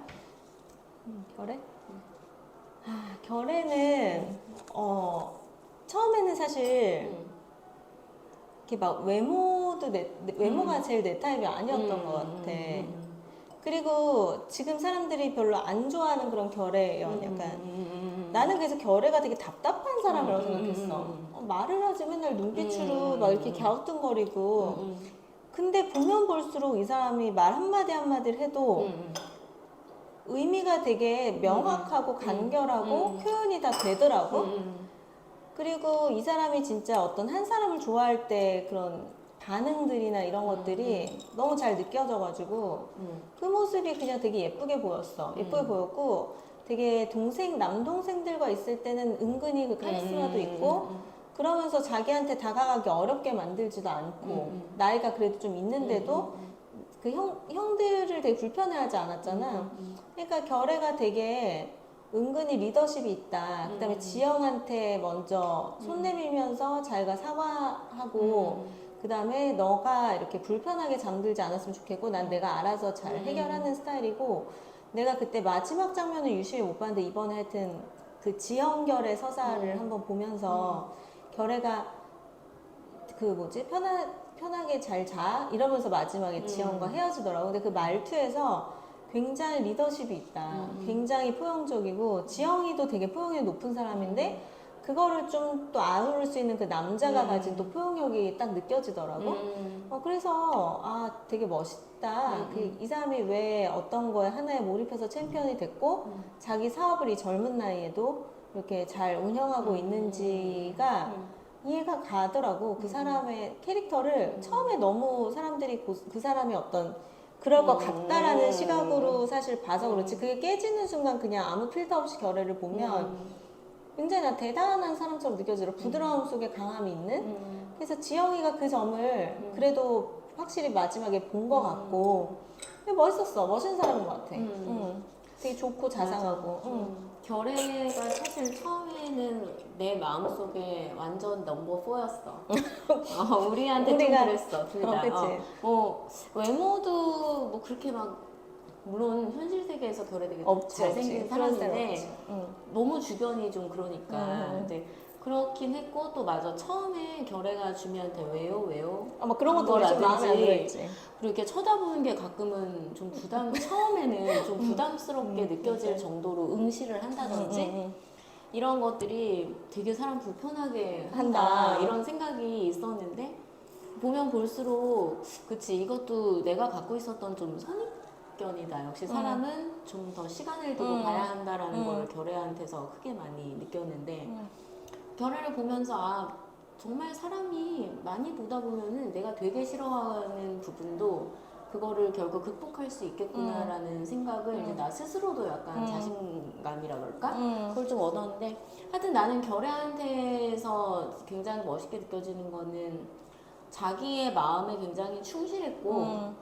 결애? 아, 결애는 처음에는 사실 이렇게 막 외모가 제일 내 타입이 아니었던 것 같아. 그리고 지금 사람들이 별로 안 좋아하는 그런 결애연 약간 나는 그래서 결애가 되게 답답한 사람이라고 생각했어. 말을 하지 맨날 눈빛으로 막 이렇게 갸우뚱거리고 근데 보면 볼수록 이 사람이 말 한마디 한마디를 해도 의미가 되게 명확하고 간결하고 표현이 다 되더라고. 그리고 이 사람이 진짜 어떤 한 사람을 좋아할 때 그런 반응들이나 이런 것들이 너무 잘 느껴져가지고 그 모습이 그냥 되게 예쁘게 보였어. 예쁘게 보였고 되게 남동생들과 있을 때는 은근히 그 카리스마도 있고 그러면서 자기한테 다가가기 어렵게 만들지도 않고 나이가 그래도 좀 있는데도 그 형들을 되게 불편해하지 않았잖아. 그러니까 결애가 되게 은근히 리더십이 있다. 그다음에 지영한테 먼저 손 내밀면서 자기가 사과하고 그다음에 너가 이렇게 불편하게 잠들지 않았으면 좋겠고 난 내가 알아서 잘 해결하는 스타일이고 내가 그때 마지막 장면을 유심히 못 봤는데 이번에 하여튼 그 지영결의 서사를 한번 보면서 결애가 그 뭐지 편하게 잘 자 이러면서 마지막에 지영과 헤어지더라고. 근데 그 말투에서 굉장히 리더십이 있다. 굉장히 포용적이고 지영이도 되게 포용력이 높은 사람인데 그거를 좀 또 아우를 수 있는 그 남자가 가진 또 포용력이 딱 느껴지더라고. 그래서 아 되게 멋있다. 이 사람이 왜 어떤 거에 하나에 몰입해서 챔피언이 됐고 자기 사업을 이 젊은 나이에도 이렇게 잘 운영하고 있는지가 이해가 가더라고. 그 사람의 캐릭터를 처음에 너무 사람들이 그 사람이 어떤 그럴 것 같다라는 시각으로 사실 봐서 그렇지 그게 깨지는 순간 그냥 아무 필터 없이 결애를 보면 굉장히 나 대단한 사람처럼 느껴지더라. 부드러움 속에 강함이 있는. 그래서 지영이가 그 점을 그래도 확실히 마지막에 본 것 같고 멋있었어. 멋있는 사람인 것 같아. 되게 좋고 자상하고.
결애가 사실 처음에는 내 마음속에 완전 넘버 4였어. 우리한테 좀 그랬어. 둘 다.
그치.
외모도 뭐 그렇게 막 물론 현실 세계에서 결애 되게 잘생긴
그런
사람인데 너무 주변이 좀 그러니까 근데 그렇긴 했고 또 맞아 처음에 결애가 주미한테 왜요?
막 그런 것도 우리 좀 마음에 안 들었지.
그리고 이렇게 쳐다보는 게 가끔은 좀 처음에는 좀 부담스럽게 느껴질 정도로 응시를 한다든지 이런 것들이 되게 사람 불편하게
한다.
한다 이런 생각이 있었는데 보면 볼수록 그치 이것도 내가 갖고 있었던 좀 선입견이다. 역시 사람은 좀 더 시간을 두고 봐야 한다라는 걸 결애한테서 크게 많이 느꼈는데 결애를 보면서 아 정말 사람이 많이 보다 보면은 내가 되게 싫어하는 부분도 그거를 결국 극복할 수 있겠구나라는 생각을 이제 나 스스로도 약간 자신감이라 그럴까? 그걸 좀 얻었는데 하여튼 나는 결애한테서 굉장히 멋있게 느껴지는 거는 자기의 마음에 굉장히 충실했고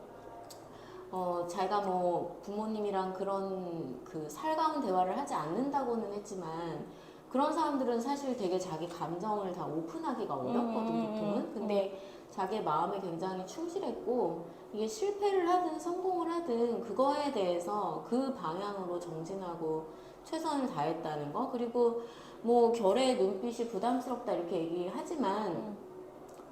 자기가 뭐 부모님이랑 그런 그 살가운 대화를 하지 않는다고는 했지만 그런 사람들은 사실 되게 자기 감정을 다 오픈하기가 어렵거든 보통은. 근데 자기의 마음에 굉장히 충실했고 이게 실패를 하든 성공을 하든 그거에 대해서 그 방향으로 정진하고 최선을 다했다는 거. 그리고 뭐 결의 눈빛이 부담스럽다 이렇게 얘기하지만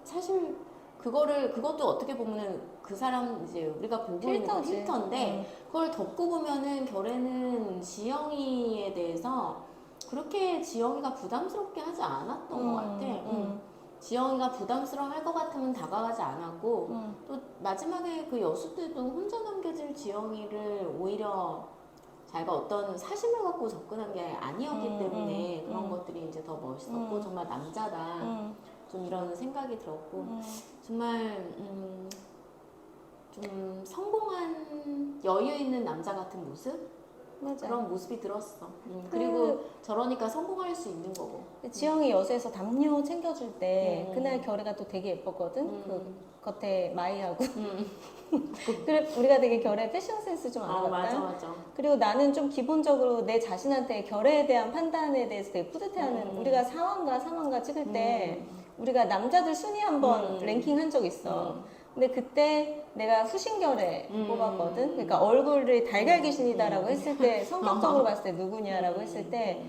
사실 그것도 어떻게 보면은 그 사람 이제 우리가 보고 있는 건
필터지.
필터인데 그걸 덮고 보면은 결에는 지영이에 대해서 그렇게 지영이가 부담스럽게 하지 않았던 것 같아. 지영이가 부담스러워 할 것 같으면 다가가지 않았고 또 마지막에 그 여수 때도 혼자 남겨질 지영이를 오히려 자기가 어떤 사심을 갖고 접근한 게 아니었기 때문에 그런 것들이 이제 더 멋있었고 정말 남자다. 좀 이런 생각이 들었고 정말 좀 성공한 여유 있는 남자 같은 모습
맞아.
그런 모습이 들었어. 그리고 저러니까 성공할 수 있는 거고.
지영이 여수에서 담요 챙겨줄 때 그날 결애가 또 되게 예뻤거든. 그 겉에 마이하고. 그래 우리가 되게 결애 패션 센스 좀 알았다.
맞아 맞아.
그리고 나는 좀 기본적으로 내 자신한테 결애에 대한 판단에 대해서 되게 뿌듯해하는. 우리가 4화인가 3화인가 찍을 때 우리가 남자들 순위 한번 랭킹 한 적 있어. 근데 그때 내가 후신결에 뽑았거든. 그러니까 얼굴이 달걀 귀신이다라고 했을 때 성격적으로 봤을 때 누구냐라고 했을 때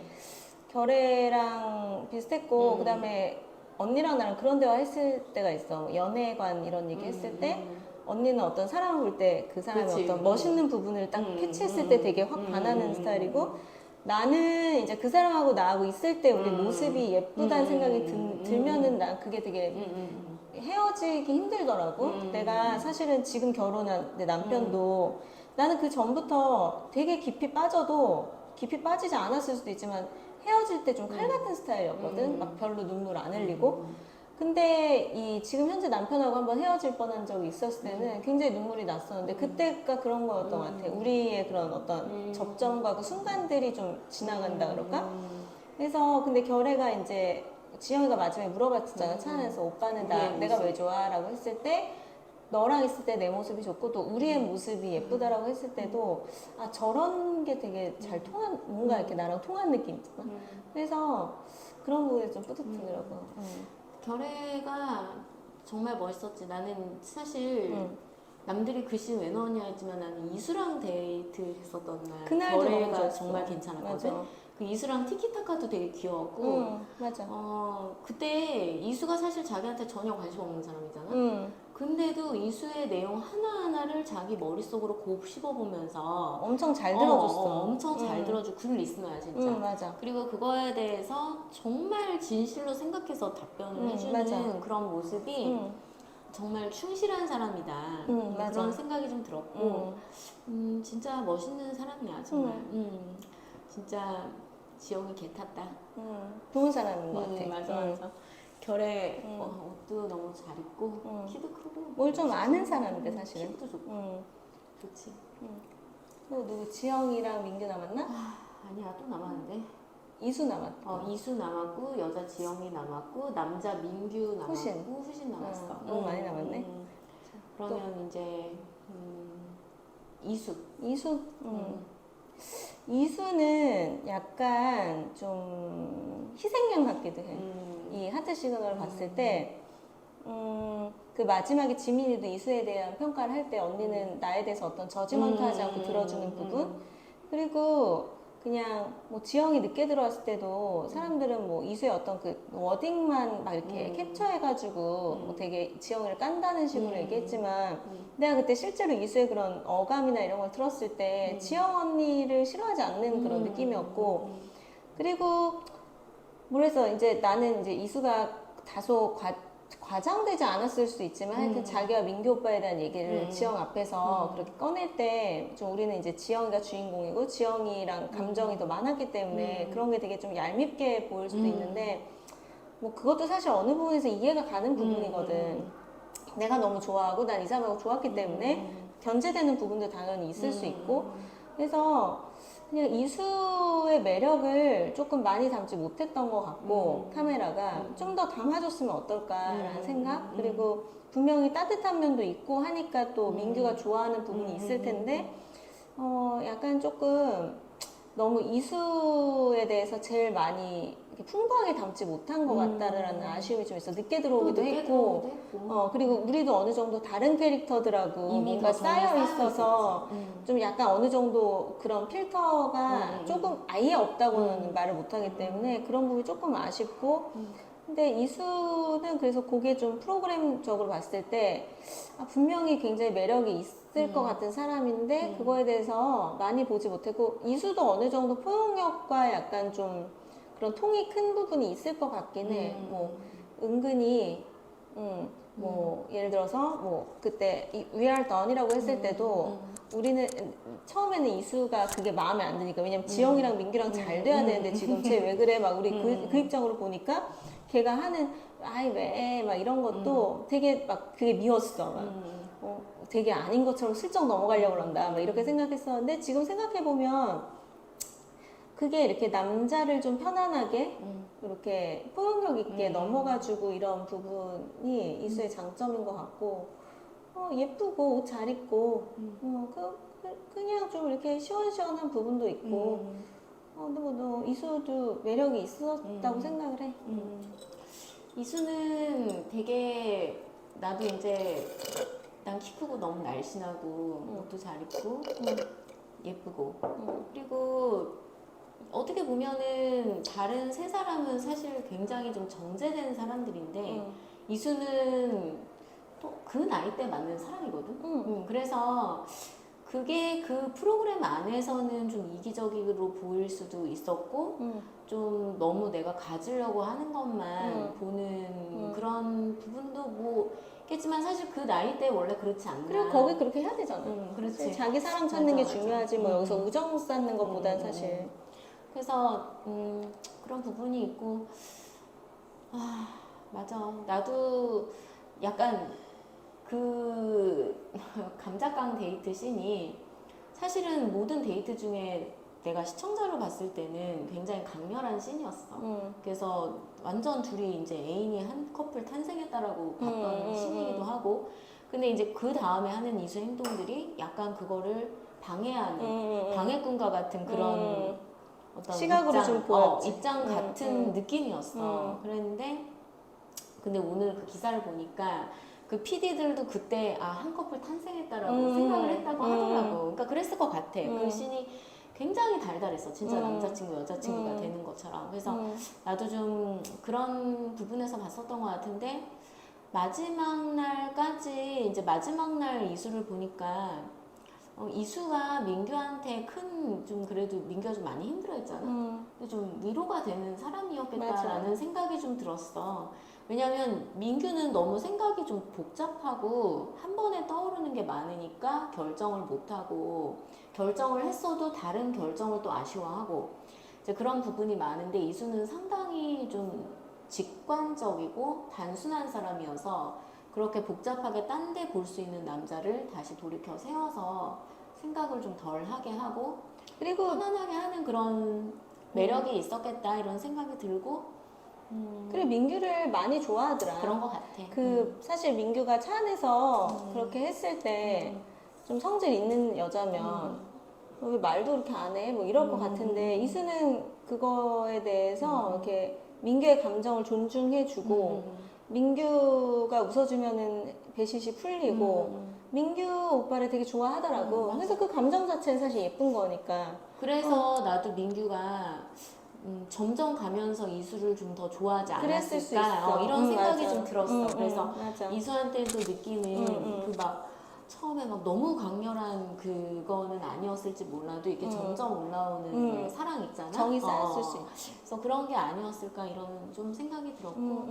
결애랑 비슷했고 그다음에 언니랑 나랑 그런 대화 했을 때가 있어. 연애관 이런 얘기 했을 때 언니는 어떤 사람을 볼 때 그 사람의
그치.
어떤 멋있는 부분을 딱 캐치했을 때 되게 확 반하는 스타일이고 나는 이제 그 사람하고 나하고 있을 때 우리 모습이 예쁘다는 생각이 들면은 난 그게 되게 헤어지기 힘들더라고. 내가 사실은 지금 결혼한 내 남편도 나는 그 전부터 되게 깊이 빠져도 깊이 빠지지 않았을 수도 있지만 헤어질 때 좀 칼 같은 스타일이었거든. 막 별로 눈물 안 흘리고. 근데 이 지금 현재 남편하고 한번 헤어질 뻔한 적이 있었을 때는 굉장히 눈물이 났었는데 그때가 그런 거였던 것 같아. 우리의 그런 어떤 접점과 그 순간들이 좀 지나간다 그럴까? 그래서 근데 결애가 이제 지영이가 마지막에 물어봤잖아. 차 안에서 오빠는 내가 왜 좋아? 라고 했을 때 너랑 있을 때 내 모습이 좋고 또 우리의 모습이 예쁘다라고 했을 때도 아 저런 게 되게 잘 통한 뭔가 이렇게 나랑 통한 느낌 있잖아. 그래서 그런 부분에 좀 뿌듯하더라고.
결애가 정말 멋있었지. 나는 사실 남들이 글씨 왜 넣었냐 했지만 나는 이수랑 데이트 했었던 날
그날도 너무
결애가
좋았어.
정말 괜찮았거든.
맞아.
그 이수랑 티키타카도 되게 귀여웠고
맞아.
그때 이수가 사실 자기한테 전혀 관심 없는 사람이잖아. 근데도 이수의 내용 하나하나를 자기 머릿속으로 곱씹어보면서
엄청 잘 들어줬어.
엄청 잘 들어주고 글 리스너야 진짜.
맞아.
그리고 그거에 대해서 정말 진실로 생각해서 답변을 해주는
맞아.
그런 모습이 정말 충실한 사람이다.
맞아.
그런 생각이 좀 들었고 진짜 멋있는 사람이야 정말. 진짜 지영이 개 탔다.
좋은 사람인 것 같아.
맞아 맞아. 결에 옷도 너무 잘 입고 키도 크고
뭘 좀 아는 사람인데 사실은.
키도 좋고 좋지.
또 누구 지영이랑 민규 남았나?
아니야 또 남았는데.
이수 남았다.
이수 남았고 여자 지영이 남았고 남자 민규 남았고 후신 남았어.
너무 많이 남았네.
그러면 이제 이수.
이수는 약간 좀 희생양 같기도 해. 이 하트 시그널을 봤을 때, 그 마지막에 지민이도 이수에 대한 평가를 할 때 언니는 나에 대해서 어떤 저지먼트하지 않고 들어주는 부분, 그리고 그냥 뭐 지영이 늦게 들어왔을 때도 사람들은 뭐 이수의 어떤 그 워딩만 막 이렇게 캡처해가지고 뭐 되게 지영이를 깐다는 식으로 얘기했지만 내가 그때 실제로 이수의 그런 어감이나 이런 걸 들었을 때 지영 언니를 싫어하지 않는 그런 느낌이었고 그리고 그래서 이제 나는 이제 이수가 다소 과장되지 않았을 수도 있지만 하여튼 자기와 민규 오빠에 대한 얘기를 지영 앞에서 그렇게 꺼낼 때 좀 우리는 이제 지영이가 주인공이고 지영이랑 감정이 더 많았기 때문에 그런 게 되게 좀 얄밉게 보일 수도 있는데 뭐 그것도 사실 어느 부분에서 이해가 가는 부분이거든. 내가 너무 좋아하고 난 이 사람하고 좋았기 때문에 견제되는 부분도 당연히 있을 수 있고 그래서 그냥 이수의 매력을 조금 많이 담지 못했던 것 같고 카메라가 좀 더 담아줬으면 어떨까라는 생각 그리고 분명히 따뜻한 면도 있고 하니까 또 민규가 좋아하는 부분이 있을 텐데 약간 조금 너무 이수에 대해서 제일 많이 이렇게 풍부하게 담지 못한 것 같다라는 아쉬움이 좀 있어. 늦게 들어오기도 했고, 그리고 우리도 어느 정도 다른 캐릭터들하고
이미
뭔가
더 전에
쌓여 있어서 좀 약간 어느 정도 그런 필터가 조금 아예 없다고는 말을 못하기 때문에 그런 부분이 조금 아쉽고, 근데 이수는 그래서 그게 좀 프로그램적으로 봤을 때 분명히 굉장히 매력이 있을 것 같은 사람인데 그거에 대해서 많이 보지 못했고 이수도 어느 정도 포용력과 약간 좀 그런 통이 큰 부분이 있을 것 같긴 해. 뭐 은근히 뭐 예를 들어서 뭐 그때 We Are Done이라고 했을 때도 우리는 처음에는 이수가 그게 마음에 안 드니까 왜냐면 지영이랑 민규랑 잘 돼야 되는데 지금 쟤 왜 그래 막 우리 그 입장으로 보니까 걔가 하는 아이 왜 막 이런 것도 되게 막 그게 미웠어 막 되게 아닌 것처럼 슬쩍 넘어가려고 그런다 막 이렇게 생각했었는데 지금 생각해보면 그게 이렇게 남자를 좀 편안하게 이렇게 포용력 있게 넘어가주고 이런 부분이 이수의 장점인 것 같고 예쁘고 옷 잘 입고 그냥 좀 이렇게 시원시원한 부분도 있고 근데 뭐 너 이수도 매력이 있었다고 생각을 해.
이수는 되게 나도 이제 난 키 크고 너무 날씬하고 옷도 잘 입고 예쁘고 그리고 어떻게 보면은 다른 세 사람은 사실 굉장히 좀 정제된 사람들인데 이수는 또 그 나이대 맞는 사람이거든. 그래서 그게 그 프로그램 안에서는 좀 이기적으로 보일 수도 있었고 좀 너무 내가 가지려고 하는 것만 보는 그런 부분도 뭐 있겠지만 사실 그 나이대 원래 그렇지 않나.
그리고 거기 그렇게 해야 되잖아.
그렇지.
자기 사람 찾는 게
맞아.
중요하지 뭐 여기서 우정 쌓는 것보단 사실.
그래서 그런 부분이 있고 맞아. 나도 약간 그 감자깡 데이트 씬이 사실은 모든 데이트 중에 내가 시청자로 봤을 때는 굉장히 강렬한 씬이었어. 그래서 완전 둘이 이제 애인이 한 커플 탄생했다라고 봤던 씬이기도 하고. 근데 이제 그 다음에 하는 이수 행동들이 약간 그거를 방해하는 방해꾼과 같은 그런 어떤
시각으로 좀 보였지.
입장 같은 느낌이었어. 그랬는데 근데 오늘 그 기사를 보니까 그 PD들도 그때 한 커플 탄생했다라고 생각을 했다고 하더라고. 그러니까 그랬을 것 같아. 그 씬이 굉장히 달달했어. 진짜 남자친구 여자친구가 되는 것처럼. 그래서 나도 좀 그런 부분에서 봤었던 것 같은데 마지막 날까지 이제 마지막 날 이수를 보니까 이수가 민규한테 좀 그래도 민규가 좀 많이 힘들어했잖아. 근데 좀 위로가 되는 사람이었겠다라는
맞아.
생각이 좀 들었어. 왜냐면 민규는 너무 생각이 좀 복잡하고 한 번에 떠오르는 게 많으니까 결정을 못하고 결정을 했어도 다른 결정을 또 아쉬워하고 이제 그런 부분이 많은데 이수는 상당히 좀 직관적이고 단순한 사람이어서 그렇게 복잡하게 딴 데 볼 수 있는 남자를 다시 돌이켜 세워서 생각을 좀 덜 하게 하고 그리고 편안하게 하는 그런 매력이 있었겠다 이런 생각이 들고
그리고 민규를 많이 좋아하더라.
그런 것 같아.
사실 민규가 차 안에서 그렇게 했을 때 좀 성질 있는 여자면 왜 말도 그렇게 안 해? 뭐 이럴 것 같은데 이수는 그거에 대해서 이렇게 민규의 감정을 존중해주고 민규가 웃어주면은 배신이 풀리고 민규 오빠를 되게 좋아하더라고. 그래서 그 감정 자체는 사실 예쁜 거니까.
그래서 나도 민규가 점점 가면서 이수를 좀 더 좋아하지
그랬을 수
않았을까
있어.
이런 생각이
맞아.
좀 들었어. 그래서
맞아.
이수한테도 느끼는 그 막 처음에 막 너무 강렬한 그거는 아니었을지 몰라도 이게 점점 올라오는 사랑 있잖아.
정이 쌓였을 수 있지.
그래서 그런 게 아니었을까 이런 좀 생각이 들었고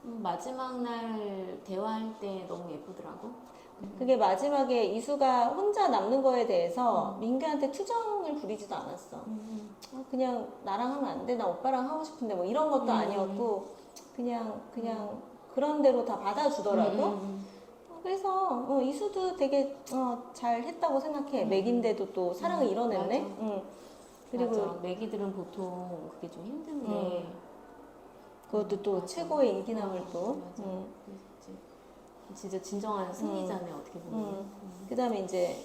마지막 날 대화할 때 너무 예쁘더라고.
그게 마지막에 이수가 혼자 남는 거에 대해서 민규한테 투정을 부리지도 않았어. 그냥 나랑 하면 안 돼? 나 오빠랑 하고 싶은데 뭐 이런 것도 아니었고 그냥 그런 대로 다 받아주더라고. 그래서 이수도 되게 잘 했다고 생각해. 맥인데도 또 사랑을 이뤄냈네.
맞아.
그리고
맞아. 맥이들은 보통 그게 좀 힘든데
그것도 또
맞아.
최고의 인기남을 또.
맞아. 진짜 진정한 승리자네 어떻게 보면.
그다음에 이제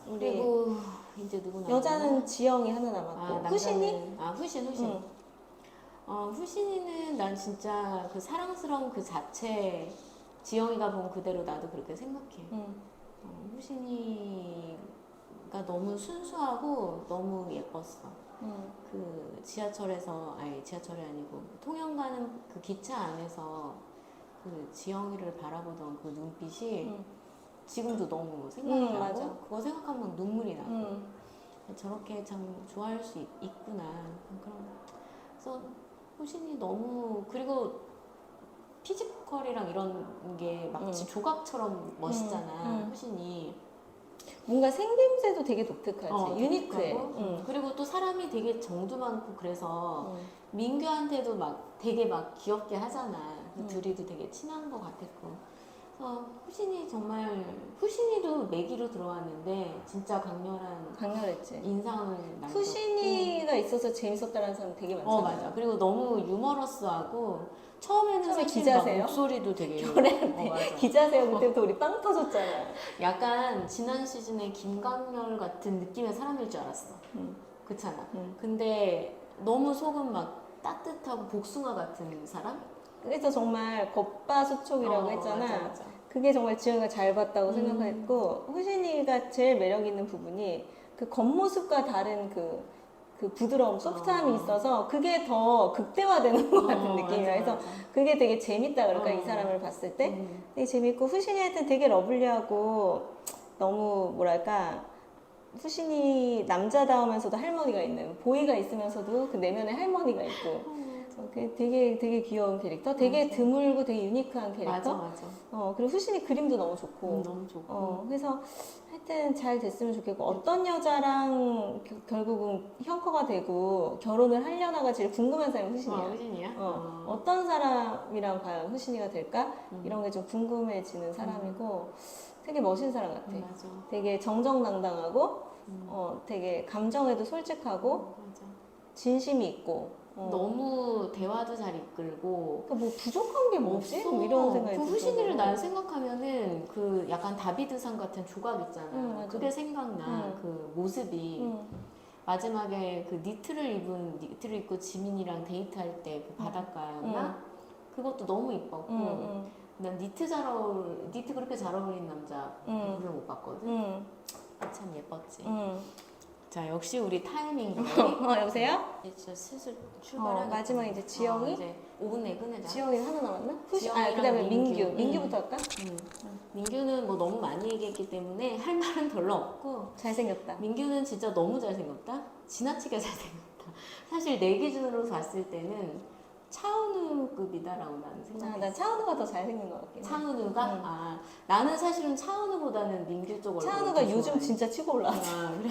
우리
그리고 이제 누구 남았나?
여자는 지영이 하나 남았고 후신이?
후신. 후신이는 난 진짜 그 사랑스러운 그 자체 지영이가 본 그대로 나도 그렇게 생각해. 후신이가 너무 순수하고 너무 예뻤어. 그 지하철에서 지하철이 아니고 통영 가는 그 기차 안에서 그 지영이를 바라보던 그 눈빛이 지금도 너무 생각이 나고
맞아.
그거 생각하면 눈물이 나고 저렇게 참 좋아할 수 있구나 그런. 그래서 후신이 너무 그리고 피지컬이랑 이런 게 마치 조각처럼 멋있잖아. 후신이
뭔가 생김새도 되게 독특하지. 유니크해.
독특하고, 그리고 또 사람이 되게 정도 많고 그래서 민규한테도 막 되게 막 귀엽게 하잖아. 둘이도 되게 친한 것 같았고. 그래서 후신이도 매기로 들어왔는데 진짜
강렬했지.
인상을 남겼고.
후신이가 있어서 재밌었다는 사람 되게 많잖아.
맞아. 그리고 너무 유머러스하고 처음에 사실
기자세요?
막 목소리도 되게
맞아. 기자세요. 그때부터 우리 빵 터졌잖아.
약간 지난 시즌에 김강렬 같은 느낌의 사람일 줄 알았어. 그렇잖아. 근데 너무 속은 막 따뜻하고 복숭아 같은 사람?
그래서 정말 겉바수촉이라고 했잖아.
맞아.
그게 정말 지영이가 잘 봤다고 생각했고 후신이가 제일 매력 있는 부분이 그 겉모습과 다른 그 부드러움, 소프트함이 있어서 그게 더 극대화되는 것 같은 느낌이라 해서 그게 되게 재밌다 그럴까 이 사람을 봤을 때 되게 재밌고 후신이 하여튼 되게 러블리하고 너무 뭐랄까 후신이 남자다우면서도 할머니가 있는 보이가 있으면서도 그 내면에 할머니가 있고 되게 귀여운 캐릭터, 되게 드물고 되게 유니크한 캐릭터.
맞아.
그리고 후신이 그림도 너무 좋고.
너무 좋고.
그래서 하여튼 잘 됐으면 좋겠고 어떤 여자랑 결국은 형커가 되고 결혼을 하려나가 제일 궁금한 사람이 후신이야.
후신이야?
어떤 사람이랑 과연 후신이가 될까? 이런 게 좀 궁금해지는 사람이고 되게 멋진 사람 같아.
맞아.
되게 정정당당하고 되게 감정에도 솔직하고 진심이 있고
너무 대화도 잘 이끌고
그러니까 뭐 부족한 게 뭐지? 뭐 이런 생각이
그
들고
후신이를 난 생각하면은 그 약간 다비드상 같은 조각 있잖아.
맞아.
그게 생각나. 그 모습이 마지막에 그 니트를 입고 지민이랑 데이트할 때 그 바닷가였나? 그것도 너무 이뻤고 난 니트 그렇게 잘 어울리는 남자 별로 못 봤거든. 참 예뻤지. 자, 역시 우리 타이밍.
여보세요?
이제 슬슬 출발하겠다.
마지막 이제 지영이?
이제 5분 내에 끝내자.
지영이 하나 남았나?
지영이랑
그다음에
민규.
민규부터 할까?
민규는 뭐 너무 많이 얘기했기 때문에 할 말은 별로 없고
잘생겼다.
민규는 진짜 너무 잘생겼다. 지나치게 잘생겼다. 사실 내 기준으로 봤을 때는 차은우급이다라고 나는 생각해.
난 차은우가 더 잘생긴 것 같긴 해.
차은우가? 나는 사실은 차은우보다는 민규 쪽 얼굴.
차은우가 요즘 진짜 치고 올라왔어.
그래?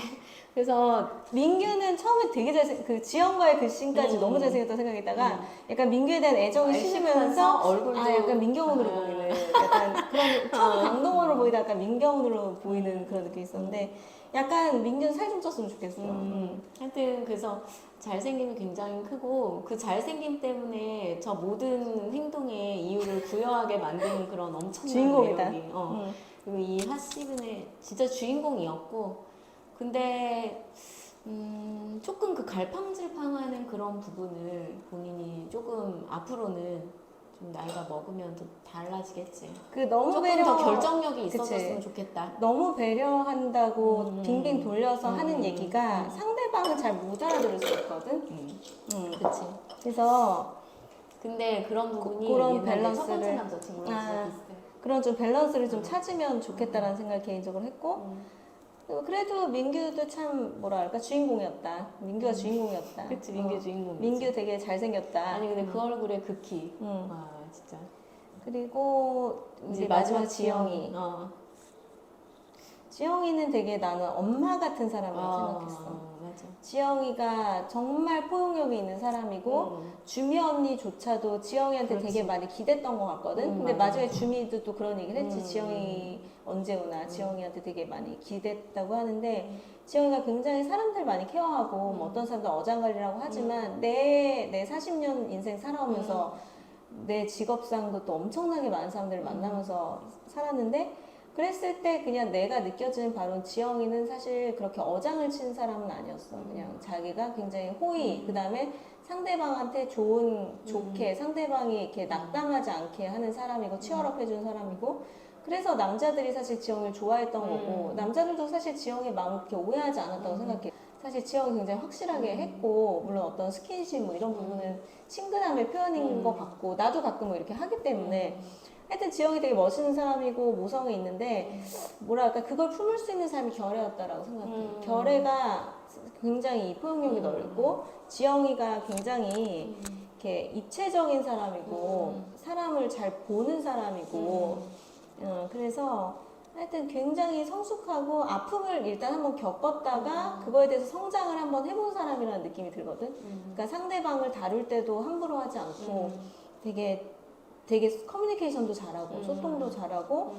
그래서 민규는 처음에 되게 그 지영과의 그 씬까지 너무 잘생겼다고 생각했다가 약간 민규에 대한 애정이 식으면서
얼굴도
약간 민경훈으로 보이는 약간 그런 처음 강동원으로 보이다 약간 민경훈으로 보이는 그런 느낌이 있었는데 약간 민규는 살 좀 쪘으면 좋겠어.
하여튼 그래서 잘생김이 굉장히 크고 그 잘생김 때문에 저 모든 행동의 이유를 부여하게 만드는 그런 엄청난
주인공이다.
매력이. 그리고 이 핫시그의 진짜 주인공이었고 근데 조금 그 갈팡질팡하는 그런 부분을 본인이 조금 앞으로는 좀 나이가 먹으면 더 달라지겠지.
너무
조금 더 결정력이 있었으면 좋겠다.
너무 배려한다고 빙빙 돌려서 하는 얘기가 상대방은 잘 못 알아들을 수 있거든.
그치.
그래서
근데 그런 부분이
그런
옛날에 첫 번째
밸런스를
남자친구랑 진짜 비슷해.
그런 좀 밸런스를 좀 찾으면 좋겠다라는 생각을 개인적으로 했고 그래도 민규도 참 뭐랄까 주인공이었다. 민규가 주인공이었다.
그치, 민규 주인공이지.
민규 되게 잘생겼다.
아니 근데 그 얼굴에 그 키.
응.
와 진짜.
그리고 이제 마지막 지영이. 지영이는 되게 나는 엄마 같은 사람이라고 생각했어.
맞아.
지영이가 정말 포용력이 있는 사람이고 주미 언니조차도 지영이한테
그렇지.
되게 많이 기댔던 것 같거든. 근데
맞아.
마지막에 주미도 또 그런 얘기를 했지. 지영이 언제 오나 지영이한테 되게 많이 기댔다고 하는데 지영이가 굉장히 사람들 많이 케어하고 뭐 어떤 사람들 어장관리라고 하지만 내 40년 인생 살아오면서 내 직업상도 또 엄청나게 많은 사람들을 만나면서 살았는데 그랬을 때 그냥 내가 느껴지는 바로 지영이는 사실 그렇게 어장을 치는 사람은 아니었어. 그냥 자기가 굉장히 호의, 그 다음에 상대방한테 좋게 상대방이 이렇게 낙담하지 않게 하는 사람이고 치열업 해주는 사람이고 그래서 남자들이 사실 지영이를 좋아했던 거고 남자들도 사실 지영이의 마음을 그렇게 오해하지 않았다고 생각해. 사실 지영이 굉장히 확실하게 했고 물론 어떤 스킨십 뭐 이런 부분은 친근함의 표현인 것 같고 나도 가끔 뭐 이렇게 하기 때문에 하여튼 지영이 되게 멋있는 사람이고 모성이 있는데 뭐랄까 그걸 품을 수 있는 사람이 결애였다라고 생각해. 결애가 굉장히 포용력이 넓고 지영이가 굉장히 이렇게 입체적인 사람이고 사람을 잘 보는 사람이고 그래서 하여튼 굉장히 성숙하고 아픔을 일단 한번 겪었다가 그거에 대해서 성장을 한번 해본 사람이라는 느낌이 들거든. 그러니까 상대방을 다룰 때도 함부로 하지 않고 되게 커뮤니케이션도 잘하고 소통도 잘하고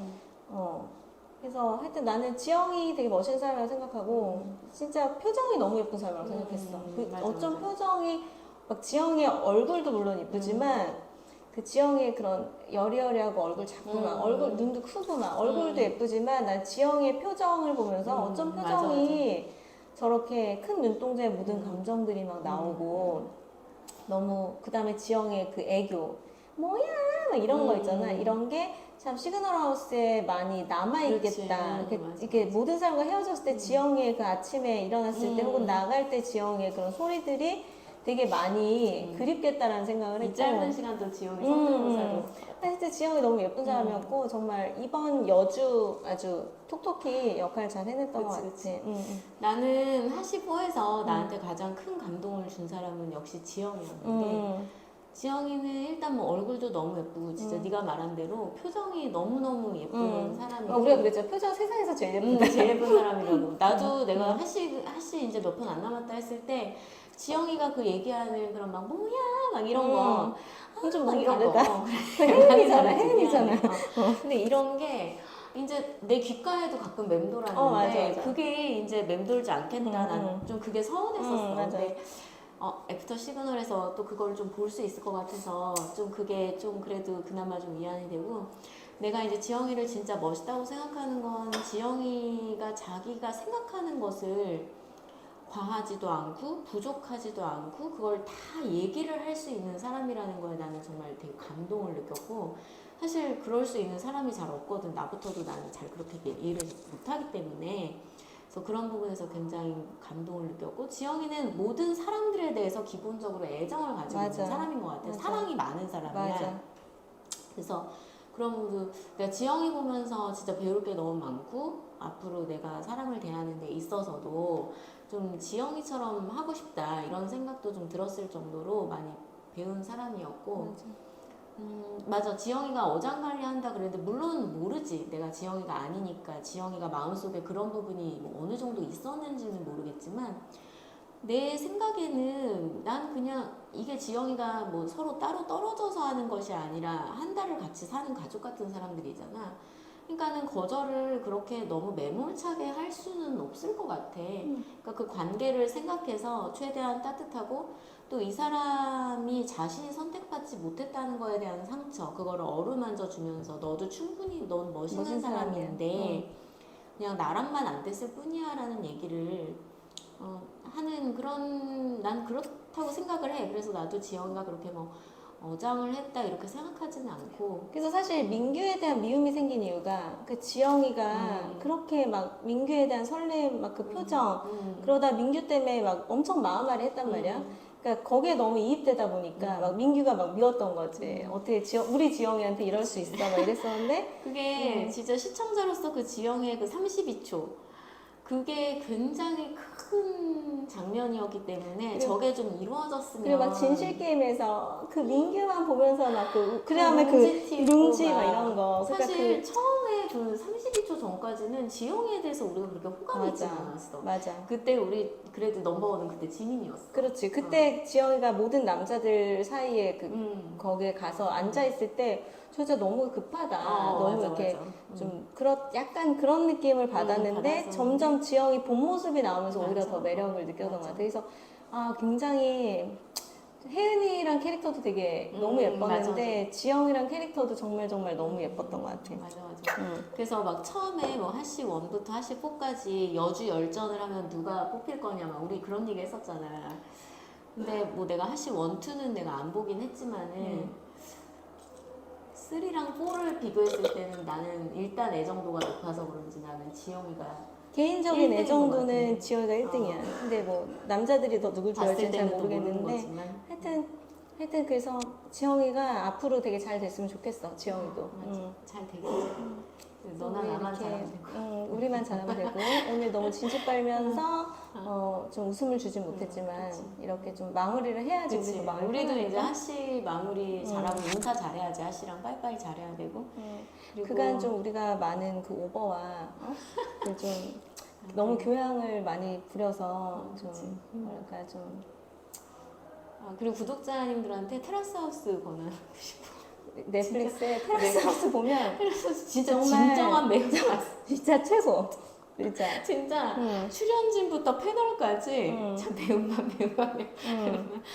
그래서 하여튼 나는 지영이 되게 멋있는 사람이라고 생각하고 진짜 표정이 너무 예쁜 사람이라고 생각했어.
맞아,
어쩜
맞아.
표정이 막 지영이의 얼굴도 물론 예쁘지만 그 지영이의 그런 여리여리하고 얼굴 작구만 얼굴 눈도 크구만 얼굴도 예쁘지만 난 지영이의 표정을 보면서 어쩜 표정이 저렇게 큰 눈동자에 묻은 감정들이 막 나오고 너무 그 다음에 지영이의 그 애교 뭐야 막 이런 거 있잖아. 이런 게 참 시그널하우스에 많이 남아있겠다. 이렇게 모든 사람과 헤어졌을 때 지영이의 그 아침에 일어났을 때 혹은 나갈 때 지영이의 그런 소리들이 되게 많이 그립겠다라는 생각을 했고
이 짧은 시간도 지영이 성대모사로
하여튼 지영이 너무 예쁜 사람이었고 정말 이번 여주 아주 톡톡히 역할 잘 해냈던 것 같아.
나는 하시보에서 나한테 가장 큰 감동을 준 사람은 역시 지영이었는데 지영이는 일단 뭐 얼굴도 너무 예쁘고 진짜 네가 말한 대로 표정이 너무너무 예쁜 사람이고
우리가 그랬죠. 표정 세상에서 제일 예쁘다.
제일 예쁜 사람이라고. 나도 내가 하시 이제 몇 편 안 남았다 했을 때 지영이가 그 얘기하는 그런 막 뭐야 막 이런 거
좀
막
너무
이런
다르다.
거
혜은이잖아. 혜은이잖아.
근데 이런 게 이제 내 귓가에도 가끔 맴돌았는데
맞아.
그게 이제 맴돌지 않겠다. 난 좀 그게 서운했었어.
맞아.
근데 애프터 시그널에서 또 그걸 좀 볼 수 있을 것 같아서 좀 그게 좀 그래도 그나마 좀 위안이 되고 내가 이제 지영이를 진짜 멋있다고 생각하는 건 지영이가 자기가 생각하는 것을 과하지도 않고 부족하지도 않고 그걸 다 얘기를 할 수 있는 사람이라는 거에 나는 정말 되게 감동을 느꼈고 사실 그럴 수 있는 사람이 잘 없거든. 나부터도 나는 잘 그렇게 얘기를 못하기 때문에 그래서 그런 부분에서 굉장히 감동을 느꼈고 지영이는 모든 사람들에 대해서 기본적으로 애정을 가지고 있는 사람인 것 같아요. 사랑이 많은 사람이야. 그래서 그런 부분 내가 지영이 보면서 진짜 배울 게 너무 많고 앞으로 내가 사람을 대하는 데 있어서도 좀 지영이처럼 하고 싶다 이런 생각도 좀 들었을 정도로 많이 배운 사람이었고 맞아. 지영이가 어장관리 한다 그랬는데 물론 모르지. 내가 지영이가 아니니까 지영이가 마음속에 그런 부분이 뭐 어느 정도 있었는지는 모르겠지만 내 생각에는 난 그냥 이게 지영이가 뭐 서로 따로 떨어져서 하는 것이 아니라 한 달을 같이 사는 가족 같은 사람들이잖아. 그러니까는 거절을 그렇게 너무 매몰차게 할 수는 없을 것 같아. 그러니까 그 관계를 생각해서 최대한 따뜻하고 또 이 사람이 자신이 선택받지 못했다는 거에 대한 상처 그거를 어루만져 주면서 너도 충분히 넌 멋있는 사람인데 그냥 나랑만 안 됐을 뿐이야 라는 얘기를 하는 그런 난 그렇다고 생각을 해. 그래서 나도 지영이가 그렇게 뭐 어장을 했다 이렇게 생각하지는 않고
그래서 사실 민규에 대한 미움이 생긴 이유가 그 지영이가 그렇게 막 민규에 대한 설렘 막 그 표정 그러다 민규 때문에 막 엄청 마음앓이 했단 말이야. 그러니까 거기에 너무 이입되다 보니까 막 민규가 막 미웠던 거지. 어떻게 우리 지영이한테 이럴 수 있어? 막 이랬었는데
그게 진짜 시청자로서 그 지영의 그 32초 그게 굉장히 큰 장면이었기 때문에 저게 좀 이루어졌으면
그리고 막 진실 게임에서 그 민규만 보면서 막 그다음에
룽지
룽지 막
막
이런 거.
사실 처음에 그 32초 전까지는 지영이에 대해서 우리가 그렇게 호감이 있지 않았어.
맞아.
그때 우리 그래도 넘버원은 그때 지민이었어.
그렇지. 그때 지영이가 모든 남자들 사이에 거기에 가서 앉아 있을 때 진짜 너무 급하다. 너무
맞아,
이렇게
맞아.
좀 약간 그런 느낌을 받았는데 점점 지영이 본 모습이 나오면서 오히려 더 매력을 느꼈던 것 같아. 그래서 굉장히 혜은이랑 캐릭터도 되게 너무 예뻤는데
맞아.
지영이랑 캐릭터도 정말 너무 예뻤던 것 같아.
맞아. 그래서 막 처음에 뭐 하씨 1부터 하씨 4까지 여주 열전을 하면 누가 뽑힐 거냐 막 우리 그런 얘기 했었잖아. 근데 뭐 내가 하씨 1, 2는 내가 안 보긴 했지만은 3랑 4를 비교했을 때는 나는 일단 애정도가 높아서 그런지 나는 지영이가
개인적인
1등인
애정도는
것
지영이가 1등이야. 근데 뭐 남자들이 더 누굴 좋아할지는 잘 모르겠는데 하여튼 그래서 지영이가 앞으로 되게 잘 됐으면 좋겠어. 지영이도.
잘 되겠지. 너나 나만 잘하면 되고.
우리만 잘하면 되고 오늘 너무 진실 빨면서 좀 웃음을 주진 못했지만 이렇게 좀 마무리를 해야지.
그치. 우리도 이제 하씨 마무리 잘하고 인사 잘해야지. 하씨랑 빠이빠이 잘해야 되고. 그리고
그간 좀 우리가 많은 그 오버와 좀 너무 교양을 많이 부려서 좀 뭐랄까 좀
그리고 구독자님들한테 테라스하우스 권하고 싶어.
넷플릭스에 테라스하우스 보면
테라스하우스 진짜
정말
진정한 매력.
진짜 최고.
진짜 출연진부터 패널까지 참 배우만.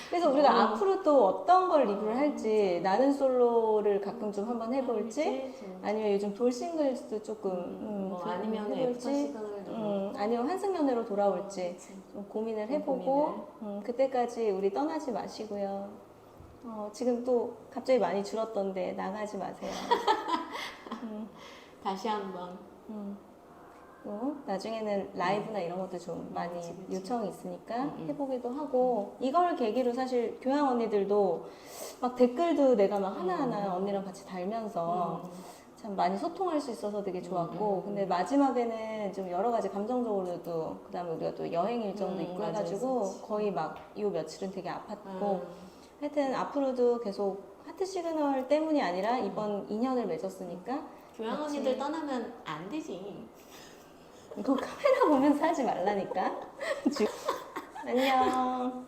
그래서 우리가 앞으로 또 어떤 걸 리뷰를 할지 나는 솔로를 가끔 좀 한번 해볼지 아니면 요즘 돌싱글즈도 조금
아니면 애프터 시그널
아니면 환승연애로 돌아올지 좀 고민을 해보고 그때까지 우리 떠나지 마시고요. 지금 또 갑자기 많이 줄었던데 나가지 마세요.
다시 한번
나중에는 라이브나 이런 것도 좀 많이 요청이 있으니까 해보기도 하고 이걸 계기로 사실 교양 언니들도 막 댓글도 내가 막 하나하나 언니랑 같이 달면서 참 많이 소통할 수 있어서 되게 좋았고 근데 마지막에는 좀 여러 가지 감정적으로도 그다음에 우리가 또 여행 일정도 있고 해가지고 거의 막 이 며칠은 되게 아팠고 하여튼 앞으로도 계속 하트 시그널 때문이 아니라 이번 인연을 맺었으니까
교양 언니들 떠나면 안 되지.
이거 카메라 보면서 하지 말라니까. 안녕.